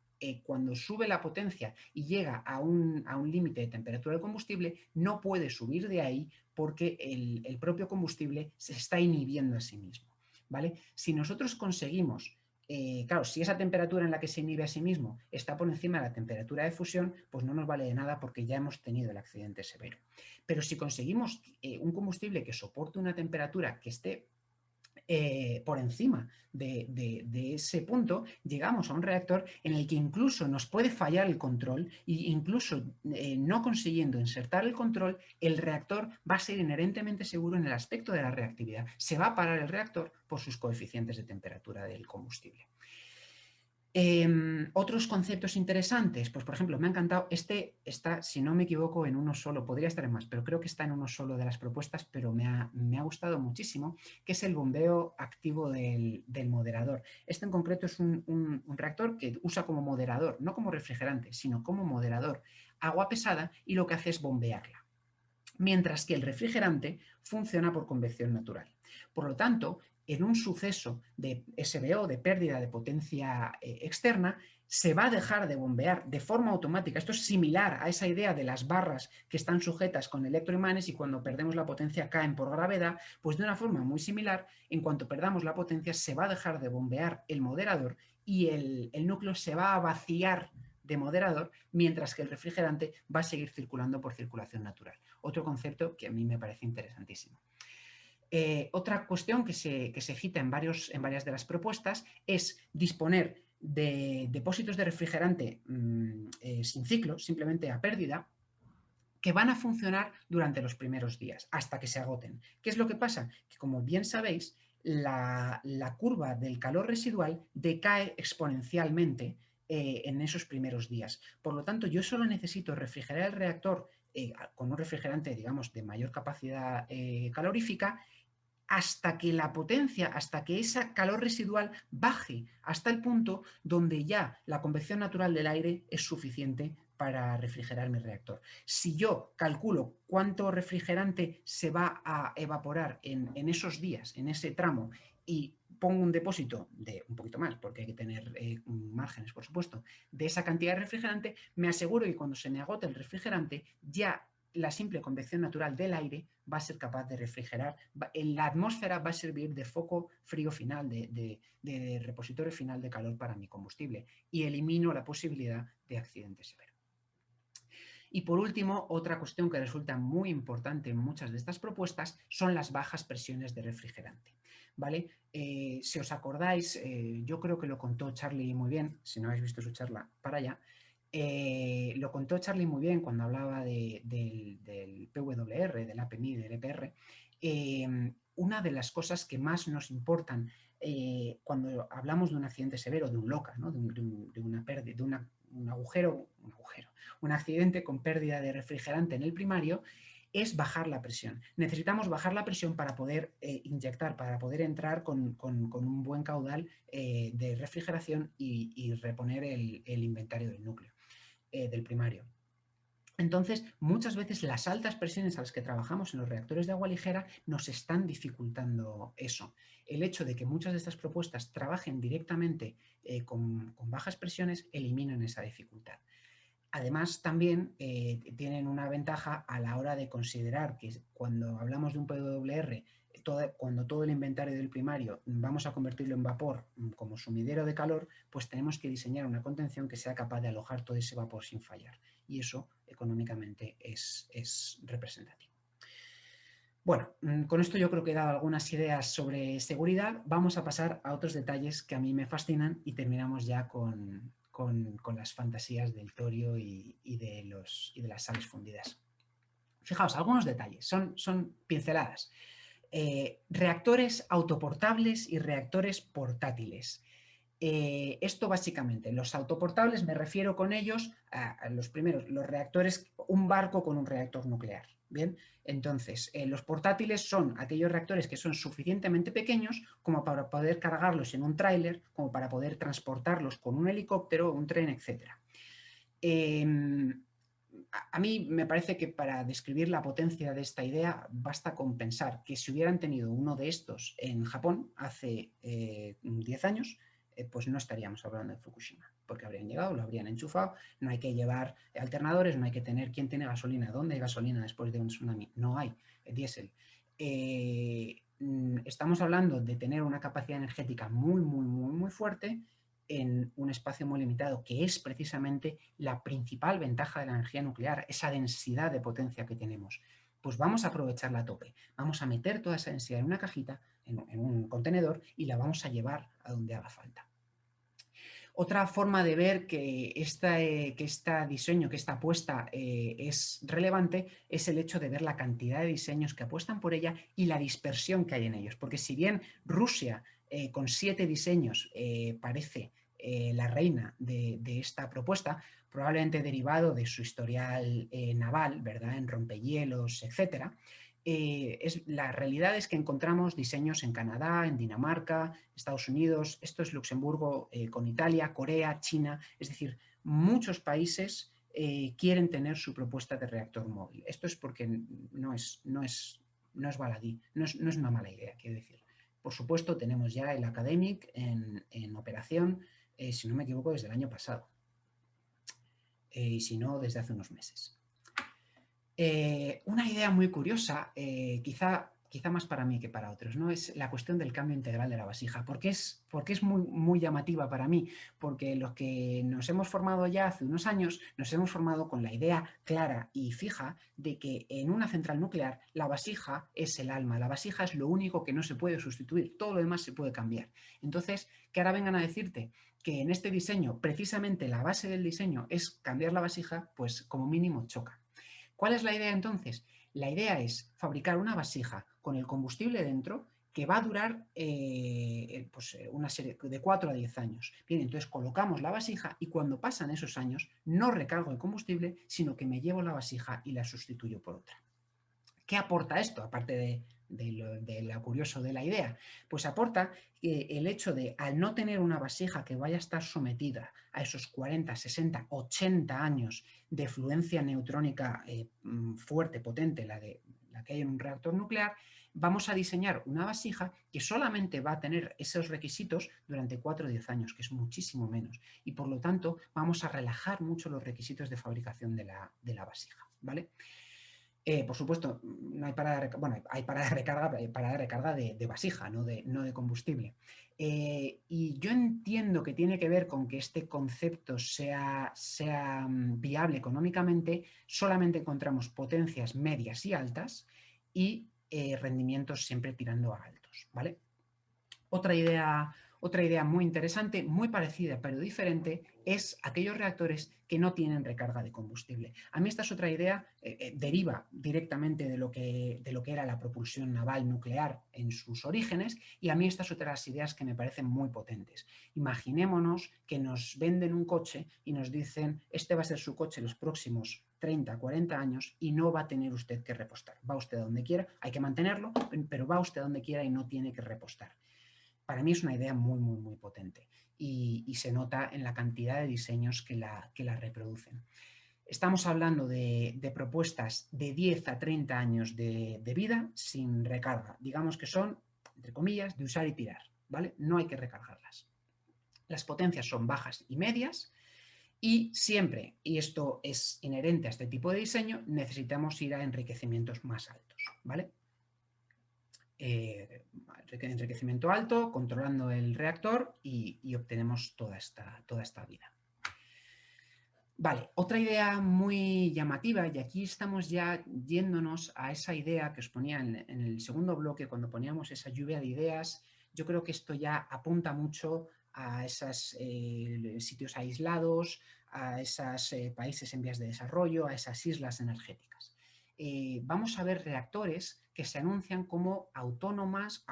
cuando sube la potencia y llega a un límite de temperatura del combustible, no puede subir de ahí porque el propio combustible se está inhibiendo a sí mismo. ¿Vale? Si nosotros conseguimos, claro, si esa temperatura en la que se inhibe a sí mismo está por encima de la temperatura de fusión, pues no nos vale de nada porque ya hemos tenido el accidente severo. Pero si conseguimos un combustible que soporte una temperatura que esté por encima de ese punto, llegamos a un reactor en el que incluso nos puede fallar el control e incluso no consiguiendo insertar el control, el reactor va a ser inherentemente seguro en el aspecto de la reactividad. Se va a parar el reactor por sus coeficientes de temperatura del combustible. Otros conceptos interesantes, pues por ejemplo, me ha encantado, este está, si no me equivoco, en uno solo, podría estar en más, pero creo que está en uno solo de las propuestas, pero me ha gustado muchísimo, que es el bombeo activo del moderador. Este en concreto es un reactor que usa como moderador, no como refrigerante, sino como moderador, agua pesada y lo que hace es bombearla. Mientras que el refrigerante funciona por convección natural. Por lo tanto, en un suceso de SBO, de pérdida de potencia externa, se va a dejar de bombear de forma automática. Esto es similar a esa idea de las barras que están sujetas con electroimanes y cuando perdemos la potencia caen por gravedad, pues de una forma muy similar, en cuanto perdamos la potencia se va a dejar de bombear el moderador y el núcleo se va a vaciar de moderador, mientras que el refrigerante va a seguir circulando por circulación natural. Otro concepto que a mí me parece interesantísimo. Otra cuestión que se cita en varias de las propuestas es disponer de depósitos de refrigerante sin ciclo, simplemente a pérdida, que van a funcionar durante los primeros días, hasta que se agoten. ¿Qué es lo que pasa? Que como bien sabéis, la curva del calor residual decae exponencialmente en esos primeros días. Por lo tanto, yo solo necesito refrigerar el reactor con un refrigerante, digamos, de mayor capacidad calorífica, hasta que la potencia, hasta que ese calor residual baje hasta el punto donde ya la convección natural del aire es suficiente para refrigerar mi reactor. Si yo calculo cuánto refrigerante se va a evaporar en esos días, en ese tramo, y pongo un depósito de un poquito más, porque hay que tener márgenes, por supuesto, de esa cantidad de refrigerante, me aseguro que cuando se me agote el refrigerante, ya la simple convección natural del aire va a ser capaz de refrigerar, en la atmósfera va a servir de foco frío final, de repositorio final de calor para mi combustible y elimino la posibilidad de accidente severo. Y por último, otra cuestión que resulta muy importante en muchas de estas propuestas son las bajas presiones de refrigerante. ¿Vale? Si os acordáis, yo creo que lo contó Charlie muy bien, si no habéis visto su charla, para allá. Lo contó Charlie muy bien cuando hablaba del PWR, del APMI, del EPR. Una de las cosas que más nos importan cuando hablamos de un accidente severo, de un LOCA, ¿no? de una pérdida, de un agujero, un accidente con pérdida de refrigerante en el primario, es bajar la presión. Necesitamos bajar la presión para poder inyectar, para poder entrar con un buen caudal de refrigeración y reponer el inventario del núcleo, del primario. Entonces, muchas veces las altas presiones a las que trabajamos en los reactores de agua ligera nos están dificultando eso. El hecho de que muchas de estas propuestas trabajen directamente con bajas presiones eliminan esa dificultad. Además, también tienen una ventaja a la hora de considerar que cuando hablamos de un PWR, cuando todo el inventario del primario vamos a convertirlo en vapor como sumidero de calor, pues tenemos que diseñar una contención que sea capaz de alojar todo ese vapor sin fallar. Y eso económicamente es representativo. Bueno, con esto yo creo que he dado algunas ideas sobre seguridad. Vamos a pasar a otros detalles que a mí me fascinan y terminamos ya con con las fantasías del torio y de las sales fundidas. Fijaos, algunos detalles, son pinceladas. Reactores autoportables y reactores portátiles. Esto básicamente, los autoportables me refiero con ellos a los primeros, los reactores, un barco con un reactor nuclear. Bien, entonces los portátiles son aquellos reactores que son suficientemente pequeños como para poder cargarlos en un tráiler, como para poder transportarlos con un helicóptero, un tren, etc. A mí me parece que para describir la potencia de esta idea basta con pensar que si hubieran tenido uno de estos en Japón hace 10 años, pues no estaríamos hablando de Fukushima, porque habrían llegado, lo habrían enchufado, no hay que llevar alternadores, no hay que tener quién tiene gasolina, ¿dónde hay gasolina después de un tsunami? No hay, diésel. Estamos hablando de tener una capacidad energética muy fuerte en un espacio muy limitado, que es precisamente la principal ventaja de la energía nuclear, esa densidad de potencia que tenemos. Pues vamos a aprovecharla a tope, vamos a meter toda esa densidad en una cajita, en un contenedor, y la vamos a llevar a donde haga falta. Otra forma de ver que este diseño, que esta apuesta es relevante, es el hecho de ver la cantidad de diseños que apuestan por ella y la dispersión que hay en ellos. Porque si bien Rusia con 7 diseños parece la reina de esta propuesta, probablemente derivado de su historial naval, ¿verdad? En rompehielos, etcétera. La realidad es que encontramos diseños en Canadá, en Dinamarca, Estados Unidos, esto es Luxemburgo con Italia, Corea, China, es decir, muchos países quieren tener su propuesta de reactor móvil. Esto es porque no es baladí, no es una mala idea, quiero decir. Por supuesto, tenemos ya el Academic en operación, si no me equivoco, desde el año pasado, y si no, desde hace unos meses. Una idea muy curiosa, quizá más para mí que para otros, ¿no? Es la cuestión del cambio integral de la vasija. ¿Por qué es muy llamativa para mí? Porque los que nos hemos formado ya hace unos años, nos hemos formado con la idea clara y fija de que en una central nuclear la vasija es el alma, la vasija es lo único que no se puede sustituir, todo lo demás se puede cambiar. Entonces, que ahora vengan a decirte que en este diseño, precisamente la base del diseño es cambiar la vasija, pues como mínimo choca. ¿Cuál es la idea entonces? La idea es fabricar una vasija con el combustible dentro que va a durar una serie de 4 a 10 años. Bien, entonces colocamos la vasija y cuando pasan esos años no recargo el combustible, sino que me llevo la vasija y la sustituyo por otra. ¿Qué aporta esto? Aparte de lo curioso de la idea, pues aporta el hecho de, al no tener una vasija que vaya a estar sometida a esos 40, 60, 80 años de fluencia neutrónica fuerte, potente, la que hay en un reactor nuclear, vamos a diseñar una vasija que solamente va a tener esos requisitos durante 4 o 10 años, que es muchísimo menos, y por lo tanto vamos a relajar mucho los requisitos de fabricación de la vasija, ¿vale? Por supuesto, no hay parada de recarga, bueno, hay parada de recarga de vasija, no de combustible. Y yo entiendo que tiene que ver con que este concepto sea viable económicamente, solamente encontramos potencias medias y altas y rendimientos siempre tirando a altos, ¿vale? Otra idea muy interesante, muy parecida pero diferente, es aquellos reactores que no tienen recarga de combustible. A mí esta es otra idea, deriva directamente de lo que era la propulsión naval nuclear en sus orígenes, y a mí estas otras ideas que me parecen muy potentes. Imaginémonos que nos venden un coche y nos dicen, este va a ser su coche los próximos 30, 40 años y no va a tener usted que repostar. Va usted a donde quiera, hay que mantenerlo, pero va usted a donde quiera y no tiene que repostar. Para mí es una idea muy potente y se nota en la cantidad de diseños que la reproducen. Estamos hablando de propuestas de 10 a 30 años de vida sin recarga. Digamos que son, entre comillas, de usar y tirar, ¿vale? No hay que recargarlas. Las potencias son bajas y medias y siempre, y esto es inherente a este tipo de diseño, necesitamos ir a enriquecimientos más altos, ¿vale? Enriquecimiento alto, controlando el reactor y obtenemos toda esta vida. Vale, otra idea muy llamativa, y aquí estamos ya yéndonos a esa idea que os ponía en el segundo bloque, cuando poníamos esa lluvia de ideas. Yo creo que esto ya apunta mucho a esos sitios aislados, a esos países en vías de desarrollo, a esas islas energéticas. Vamos a ver reactores que se anuncian como autónomos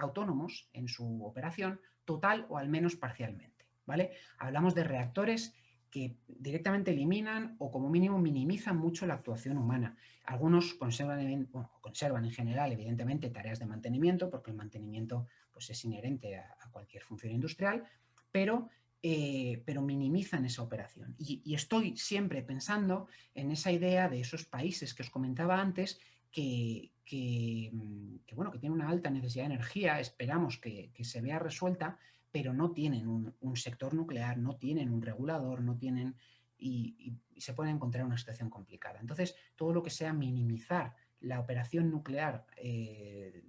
en su operación total o al menos parcialmente, ¿vale? Hablamos de reactores que directamente eliminan o como mínimo minimizan mucho la actuación humana. Algunos conservan en general, evidentemente, tareas de mantenimiento, porque el mantenimiento pues, es inherente a cualquier función industrial, pero minimizan esa operación. Y estoy siempre pensando en esa idea de esos países que os comentaba antes que tienen una alta necesidad de energía, esperamos que se vea resuelta, pero no tienen un sector nuclear, no tienen un regulador, no tienen y se puede encontrar en una situación complicada. Entonces, todo lo que sea minimizar la operación nuclear en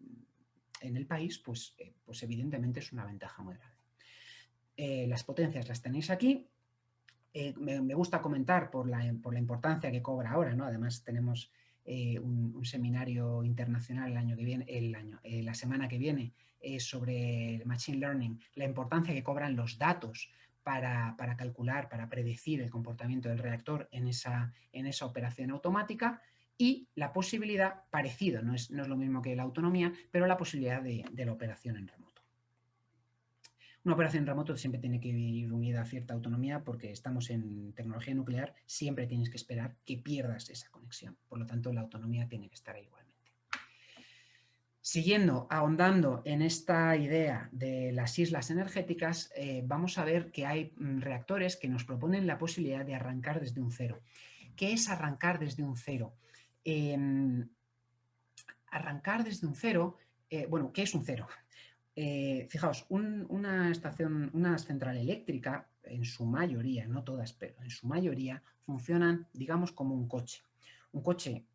el país, pues evidentemente es una ventaja muy grande. Las potencias las tenéis aquí. Me gusta comentar por la importancia que cobra ahora, ¿no? Además tenemos un seminario internacional la semana que viene sobre el Machine Learning, la importancia que cobran los datos para calcular, para predecir el comportamiento del reactor en esa operación automática y la posibilidad, parecido, no es lo mismo que la autonomía, pero la posibilidad de la operación en remoto. Una operación en remoto siempre tiene que ir unida a cierta autonomía porque estamos en tecnología nuclear, siempre tienes que esperar que pierdas esa conexión. Por lo tanto, la autonomía tiene que estar ahí igualmente. Siguiendo, ahondando en esta idea de las islas energéticas, vamos a ver que hay reactores que nos proponen la posibilidad de arrancar desde un cero. ¿Qué es arrancar desde un cero? Arrancar desde un cero, ¿qué es un cero? Fijaos, una central eléctrica, en su mayoría, no todas, pero en su mayoría, funcionan, digamos, como un coche. Un coche,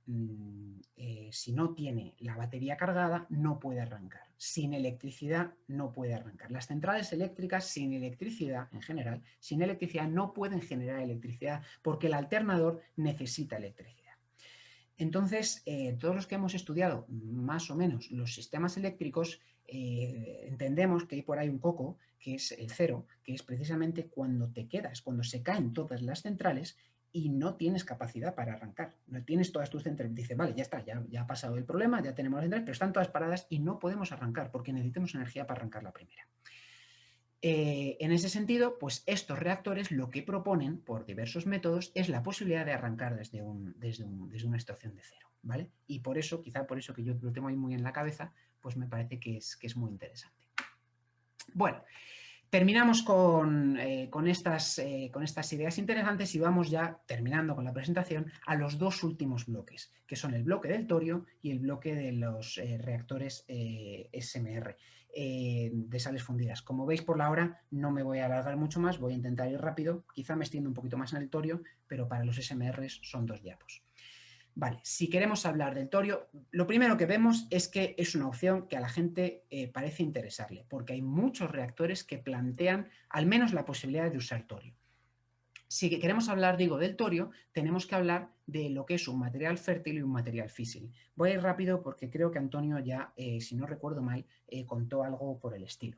si no tiene la batería cargada, no puede arrancar. Sin electricidad, no puede arrancar. Las centrales eléctricas, sin electricidad, en general, sin electricidad, no pueden generar electricidad porque el alternador necesita electricidad. Entonces, todos los que hemos estudiado más o menos los sistemas eléctricos, entendemos que hay por ahí un coco, que es el cero, que es precisamente cuando te quedas, cuando se caen todas las centrales y no tienes capacidad para arrancar. No tienes todas tus centrales. Dices, vale, ya está, ya ha pasado el problema, ya tenemos las centrales, pero están todas paradas y no podemos arrancar porque necesitamos energía para arrancar la primera. En ese sentido, pues estos reactores lo que proponen, por diversos métodos, es la posibilidad de arrancar desde una situación de cero, ¿vale? Y quizá por eso que yo lo tengo ahí muy en la cabeza, pues me parece que es muy interesante. Bueno, terminamos con estas ideas interesantes y vamos ya, terminando con la presentación, a los dos últimos bloques, que son el bloque del torio y el bloque de los reactores SMR, de sales fundidas. Como veis por la hora, no me voy a alargar mucho más, voy a intentar ir rápido, quizá me extiendo un poquito más en el torio, pero para los SMRs son 2 diapos. Vale, si queremos hablar del torio, lo primero que vemos es que es una opción que a la gente parece interesarle, porque hay muchos reactores que plantean al menos la posibilidad de usar torio. Si queremos hablar, digo, del torio, tenemos que hablar de lo que es un material fértil y un material físil. Voy a ir rápido porque creo que Antonio ya, si no recuerdo mal, contó algo por el estilo.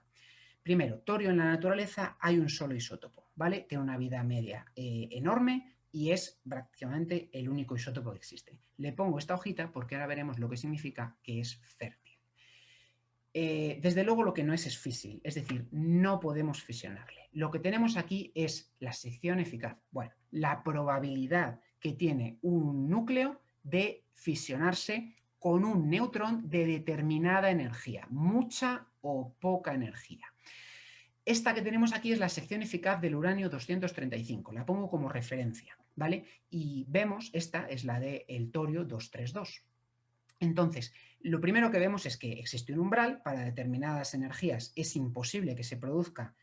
Primero, torio en la naturaleza hay un solo isótopo, ¿vale? Tiene una vida media enorme y es prácticamente el único isótopo que existe. Le pongo esta hojita porque ahora veremos lo que significa que es fértil. Desde luego lo que no es físil, es decir, no podemos fisionarle. Lo que tenemos aquí es la sección eficaz, bueno, la probabilidad que tiene un núcleo de fisionarse con un neutrón de determinada energía, mucha o poca energía. Esta que tenemos aquí es la sección eficaz del uranio 235, la pongo como referencia, ¿vale? Y vemos, esta es la del torio 232. Entonces, lo primero que vemos es que existe un umbral, para determinadas energías es imposible que se produzca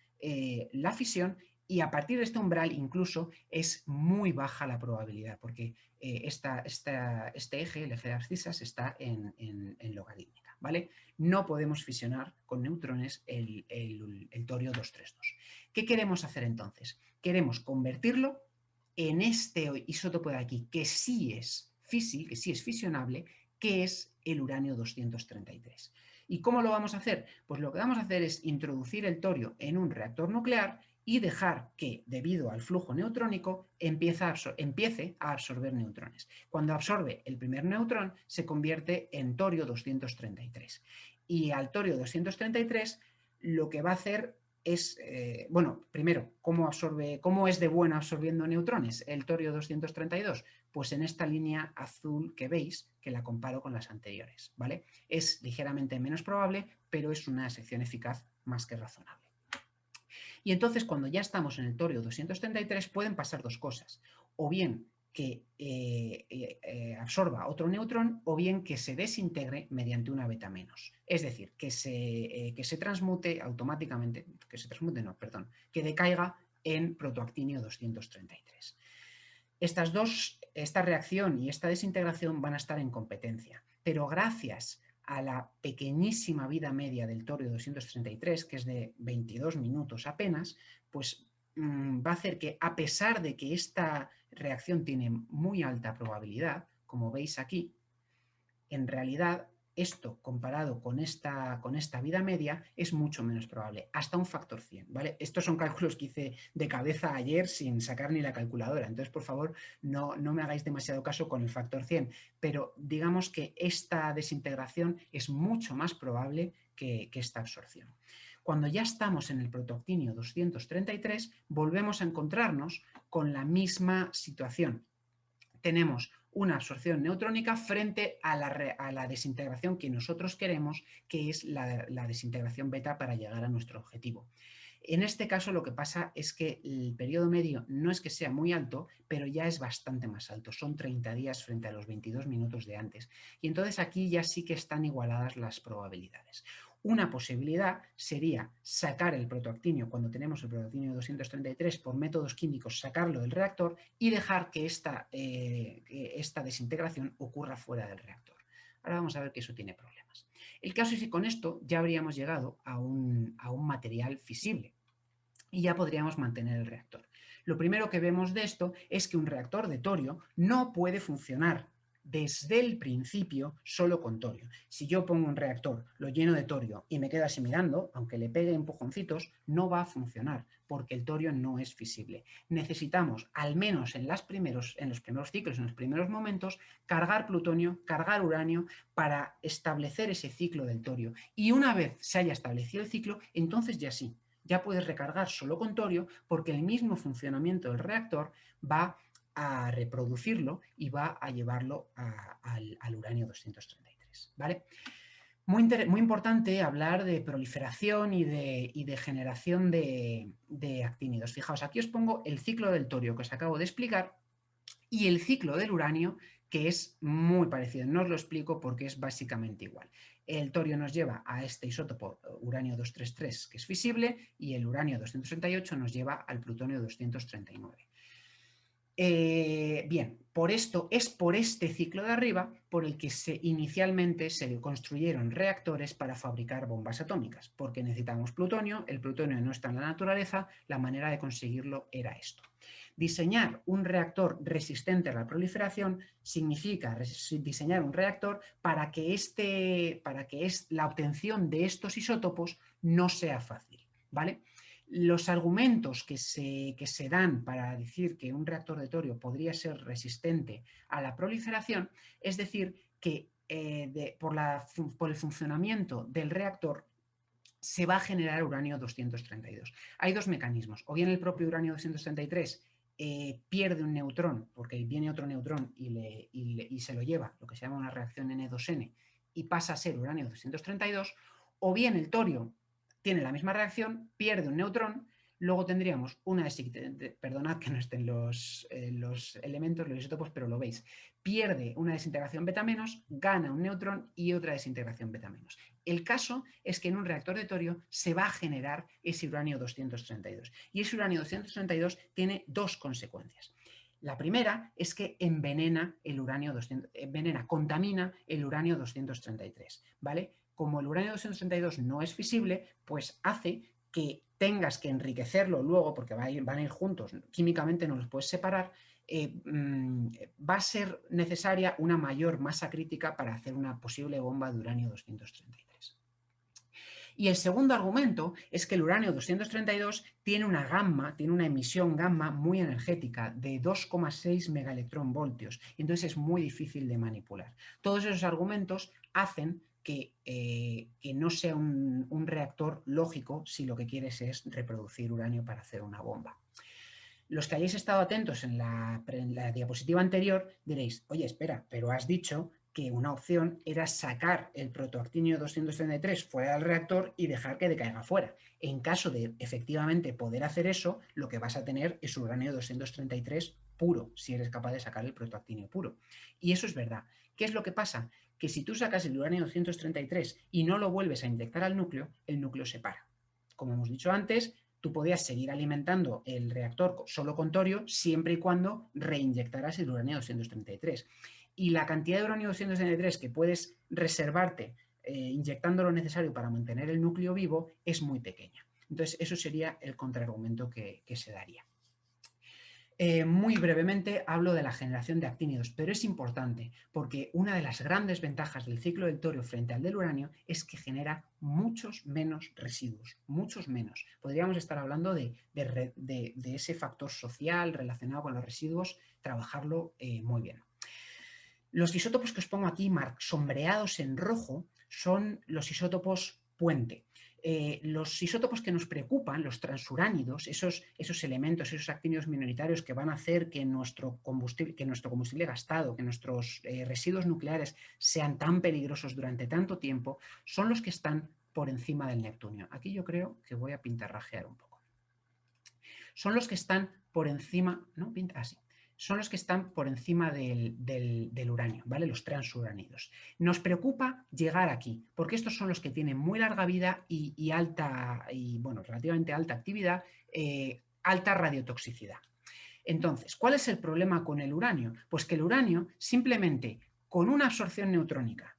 la fisión y a partir de este umbral incluso es muy baja la probabilidad porque este eje, el eje de abscisas, está en logarítmica, ¿vale? No podemos fisionar con neutrones el torio 232. ¿Qué queremos hacer entonces? Queremos convertirlo en este isótopo de aquí, que sí es físil, que sí es fisionable, que es el uranio 233. ¿Y cómo lo vamos a hacer? Pues lo que vamos a hacer es introducir el torio en un reactor nuclear y dejar que, debido al flujo neutrónico, empiece a absorber neutrones. Cuando absorbe el primer neutrón, se convierte en torio 233. Y al torio 233 lo que va a hacer es, bueno, primero, ¿cómo es de bueno absorbiendo neutrones el torio 232? Pues en esta línea azul que veis, que la comparo con las anteriores, ¿vale? Es ligeramente menos probable, pero es una sección eficaz más que razonable. Y entonces, cuando ya estamos en el torio 233, pueden pasar dos cosas. O bien que absorba otro neutrón, o bien que se desintegre mediante una beta menos. Es decir, que se transmute automáticamente, que decaiga en protoactinio 233. Esta reacción y esta desintegración van a estar en competencia, pero gracias a la pequeñísima vida media del torio 233, que es de 22 minutos apenas, pues va a hacer que, a pesar de que esta reacción tiene muy alta probabilidad, como veis aquí, en realidad esto comparado con esta vida media es mucho menos probable, hasta un factor 100, ¿vale? Estos son cálculos que hice de cabeza ayer sin sacar ni la calculadora, entonces por favor no me hagáis demasiado caso con el factor 100, pero digamos que esta desintegración es mucho más probable que esta absorción. Cuando ya estamos en el protoactinio 233, volvemos a encontrarnos con la misma situación. Tenemos una absorción neutrónica frente a la desintegración que nosotros queremos, que es la desintegración beta para llegar a nuestro objetivo. En este caso lo que pasa es que el periodo medio no es que sea muy alto, pero ya es bastante más alto, son 30 días frente a los 22 minutos de antes. Y entonces aquí ya sí que están igualadas las probabilidades. Una posibilidad sería sacar el protoactinio cuando tenemos el protoactinio 233 por métodos químicos, sacarlo del reactor y dejar que esta desintegración ocurra fuera del reactor. Ahora vamos a ver que eso tiene problemas. El caso es que con esto ya habríamos llegado a un material fisible y ya podríamos mantener el reactor. Lo primero que vemos de esto es que un reactor de torio no puede funcionar desde el principio solo con torio. Si yo pongo un reactor, lo lleno de torio y me quedo así mirando, aunque le pegue empujoncitos, no va a funcionar porque el torio no es fisible. Necesitamos, al menos en los primeros ciclos, en los primeros momentos, cargar plutonio, cargar uranio para establecer ese ciclo del torio. Y una vez se haya establecido el ciclo, entonces ya sí, ya puedes recargar solo con torio porque el mismo funcionamiento del reactor va a reproducirlo y va a llevarlo al uranio 233, ¿vale? Muy importante hablar de proliferación y de generación de actínidos. Fijaos, aquí os pongo el ciclo del torio que os acabo de explicar y el ciclo del uranio, que es muy parecido. No os lo explico porque es básicamente igual. El torio nos lleva a este isótopo uranio 233, que es fisible, y el uranio 238 nos lleva al plutonio 239. Bien, es por este ciclo de arriba por el que inicialmente se construyeron reactores para fabricar bombas atómicas, porque necesitábamos plutonio, el plutonio no está en la naturaleza, la manera de conseguirlo era esto. Diseñar un reactor resistente a la proliferación significa diseñar un reactor para que la obtención de estos isótopos no sea fácil, ¿vale? Los argumentos que se dan para decir que un reactor de torio podría ser resistente a la proliferación es decir que por el funcionamiento del reactor se va a generar uranio 232. Hay dos mecanismos, o bien el propio uranio 233 pierde un neutrón porque viene otro neutrón y se lo lleva, lo que se llama una reacción N2N, y pasa a ser uranio 232, o bien el torio tiene la misma reacción, pierde un neutrón, luego tendríamos perdonad que no estén los elementos, los isótopos, pero lo veis, pierde una desintegración beta menos, gana un neutrón y otra desintegración beta menos. El caso es que en un reactor de torio se va a generar ese uranio 232 y ese uranio 232 tiene dos consecuencias. La primera es que contamina el uranio 233, ¿vale? Como el uranio 232 no es fisible, pues hace que tengas que enriquecerlo luego, porque van a ir juntos, químicamente no los puedes separar, va a ser necesaria una mayor masa crítica para hacer una posible bomba de uranio 233. Y el segundo argumento es que el uranio-232 tiene una emisión gamma muy energética de 2,6 megaelectronvoltios, y entonces es muy difícil de manipular. Todos esos argumentos hacen que no sea un reactor lógico si lo que quieres es reproducir uranio para hacer una bomba. Los que hayáis estado atentos en la diapositiva anterior diréis, oye, espera, pero has dicho que una opción era sacar el protoactinio 233 fuera del reactor y dejar que decaiga fuera. En caso de efectivamente poder hacer eso, lo que vas a tener es uranio 233 puro, si eres capaz de sacar el protoactinio puro. Y eso es verdad. ¿Qué es lo que pasa? Que si tú sacas el uranio 233 y no lo vuelves a inyectar al núcleo, el núcleo se para. Como hemos dicho antes, tú podías seguir alimentando el reactor solo con torio siempre y cuando reinyectaras el uranio 233. Y la cantidad de uranio 233 que puedes reservarte inyectando lo necesario para mantener el núcleo vivo es muy pequeña. Entonces, eso sería el contraargumento que se daría. Muy brevemente hablo de la generación de actínidos, pero es importante porque una de las grandes ventajas del ciclo del torio frente al del uranio es que genera muchos menos residuos, muchos menos. Podríamos estar hablando de ese factor social relacionado con los residuos, trabajarlo muy bien. Los isótopos que os pongo aquí sombreados en rojo son los isótopos puente. Los isótopos que nos preocupan, los transuránidos, esos elementos, esos actínidos minoritarios que van a hacer que nuestro combustible gastado, que nuestros residuos nucleares sean tan peligrosos durante tanto tiempo, son los que están por encima del neptunio. Aquí yo creo que voy a pintarrajear un poco. Son los que están por encima, ¿no? Pinta así. Son los que están por encima del uranio, ¿vale? Los transuranidos. Nos preocupa llegar aquí, porque estos son los que tienen muy larga vida y relativamente alta actividad, alta radiotoxicidad. Entonces, ¿cuál es el problema con el uranio? Pues que el uranio simplemente con una absorción neutrónica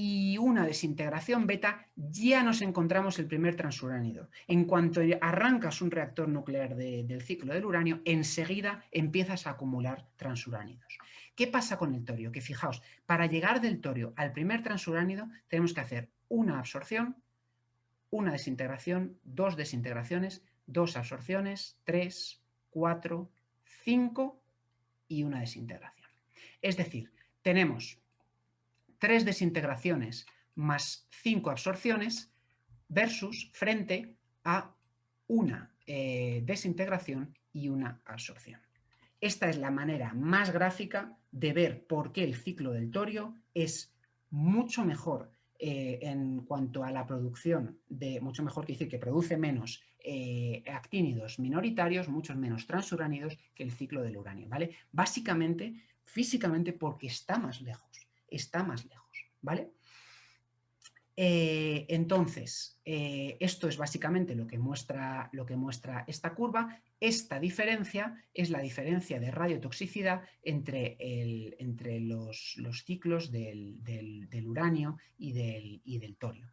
y una desintegración beta ya nos encontramos el primer transuránido. En cuanto arrancas un reactor nuclear del ciclo del uranio, enseguida empiezas a acumular transuránidos. ¿Qué pasa con el torio? Que fijaos, para llegar del torio al primer transuránido tenemos que hacer una absorción, una desintegración, dos desintegraciones, dos absorciones, 3, 4, 5 y una desintegración. Es decir, tenemos 3 desintegraciones más 5 absorciones versus frente a una desintegración y una absorción. Esta es la manera más gráfica de ver por qué el ciclo del torio es mucho mejor en cuanto a la producción mucho mejor que decir que produce menos actínidos minoritarios, muchos menos transuránidos que el ciclo del uranio, ¿vale? Básicamente, físicamente, porque está más lejos, ¿vale? Entonces, esto es básicamente lo que muestra esta curva. Esta diferencia es la diferencia de radiotoxicidad entre los ciclos del uranio y del torio.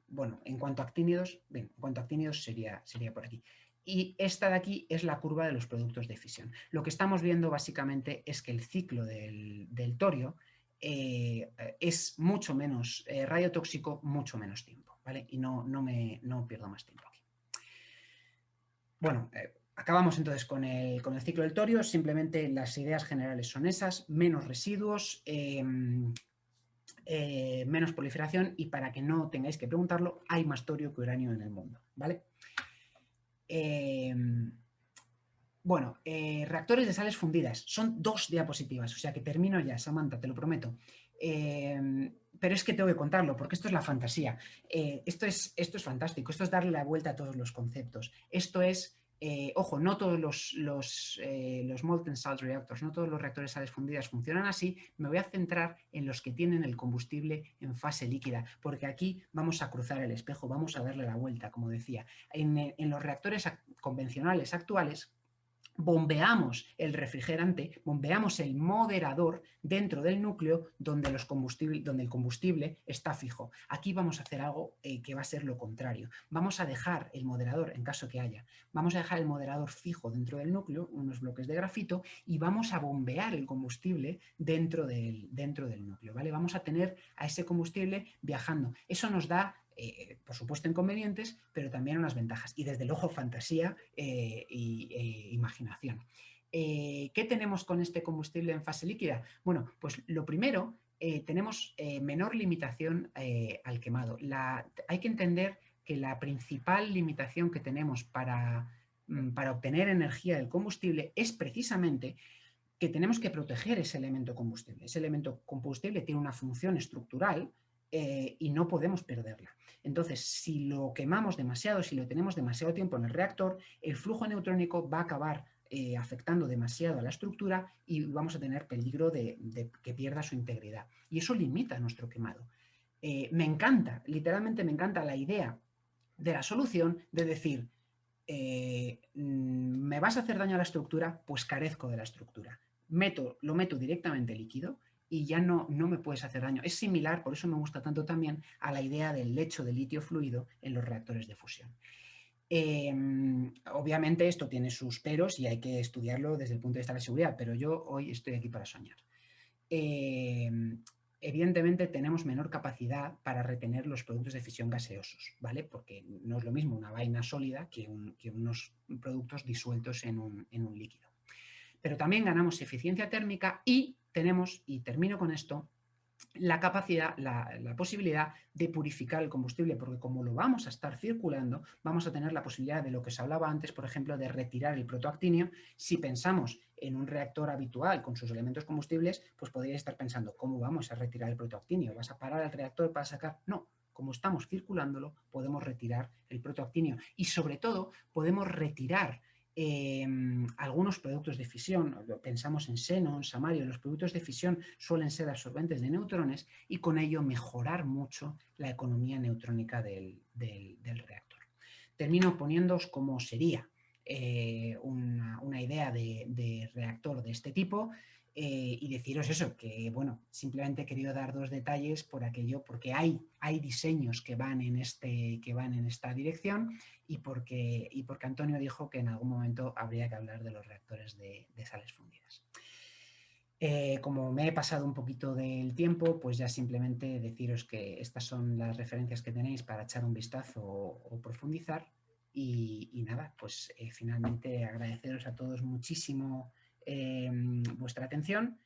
Bueno, en cuanto a actínidos, sería por aquí. Y esta de aquí es la curva de los productos de fisión. Lo que estamos viendo básicamente es que el ciclo del torio es mucho menos radiotóxico, mucho menos tiempo, ¿vale? Y no pierdo más tiempo aquí. Bueno, acabamos entonces con el ciclo del torio. Simplemente las ideas generales son esas: menos residuos, menos proliferación, y para que no tengáis que preguntarlo, hay más torio que uranio en el mundo, ¿vale? Bueno, reactores de sales fundidas. Son 2 diapositivas, o sea que termino ya, Samantha, te lo prometo. Pero es que tengo que contarlo, porque esto es la fantasía. Esto es fantástico, esto es darle la vuelta a todos los conceptos. Esto es, ojo, no todos los molten salt reactors, no todos los reactores de sales fundidas funcionan así. Me voy a centrar en los que tienen el combustible en fase líquida, porque aquí vamos a cruzar el espejo, vamos a darle la vuelta, como decía. En los reactores convencionales actuales, bombeamos el refrigerante, bombeamos el moderador dentro del núcleo donde el combustible está fijo. Aquí vamos a hacer algo que va a ser lo contrario. Vamos a dejar el moderador, en caso que haya, vamos a dejar el moderador fijo dentro del núcleo, unos bloques de grafito, y vamos a bombear el combustible dentro del núcleo, ¿vale? Vamos a tener a ese combustible viajando. Eso nos da por supuesto inconvenientes, pero también unas ventajas. Y desde luego fantasía e imaginación. ¿Qué tenemos con este combustible en fase líquida? Bueno, pues lo primero, tenemos menor limitación al quemado. Hay que entender que la principal limitación que tenemos para obtener energía del combustible es precisamente que tenemos que proteger ese elemento combustible. Ese elemento combustible tiene una función estructural y no podemos perderla. Entonces, si lo quemamos demasiado, si lo tenemos demasiado tiempo en el reactor, el flujo neutrónico va a acabar afectando demasiado a la estructura y vamos a tener peligro de que pierda su integridad. Y eso limita nuestro quemado. Me encanta, literalmente me encanta la idea de la solución de decir, ¿me vas a hacer daño a la estructura? Pues carezco de la estructura. Lo meto directamente líquido y ya no me puedes hacer daño. Es similar, por eso me gusta tanto también, a la idea del lecho de litio fluido en los reactores de fusión. Obviamente esto tiene sus peros y hay que estudiarlo desde el punto de vista de la seguridad, pero yo hoy estoy aquí para soñar. Evidentemente tenemos menor capacidad para retener los productos de fisión gaseosos, ¿vale? Porque no es lo mismo una vaina sólida que unos productos disueltos en un líquido. Pero también ganamos eficiencia térmica y tenemos, y termino con esto, la capacidad, la posibilidad de purificar el combustible, porque como lo vamos a estar circulando, vamos a tener la posibilidad de lo que os hablaba antes, por ejemplo, de retirar el protoactinio. Si pensamos en un reactor habitual con sus elementos combustibles, pues podríais estar pensando, ¿cómo vamos a retirar el protoactinio? ¿Vas a parar el reactor para sacar? No. Como estamos circulándolo, podemos retirar el protoactinio y sobre todo podemos retirar algunos productos de fisión, pensamos en xenón, samario, los productos de fisión suelen ser absorbentes de neutrones y con ello mejorar mucho la economía neutrónica del reactor. Termino poniéndoos cómo sería una idea de reactor de este tipo y deciros eso, que bueno, simplemente he querido dar dos detalles por aquello, porque hay diseños que van en esta dirección y porque Antonio dijo que en algún momento habría que hablar de los reactores de sales fundidas. Como me he pasado un poquito del tiempo, pues ya simplemente deciros que estas son las referencias que tenéis para echar un vistazo o profundizar. Y nada, pues finalmente agradeceros a todos muchísimo vuestra atención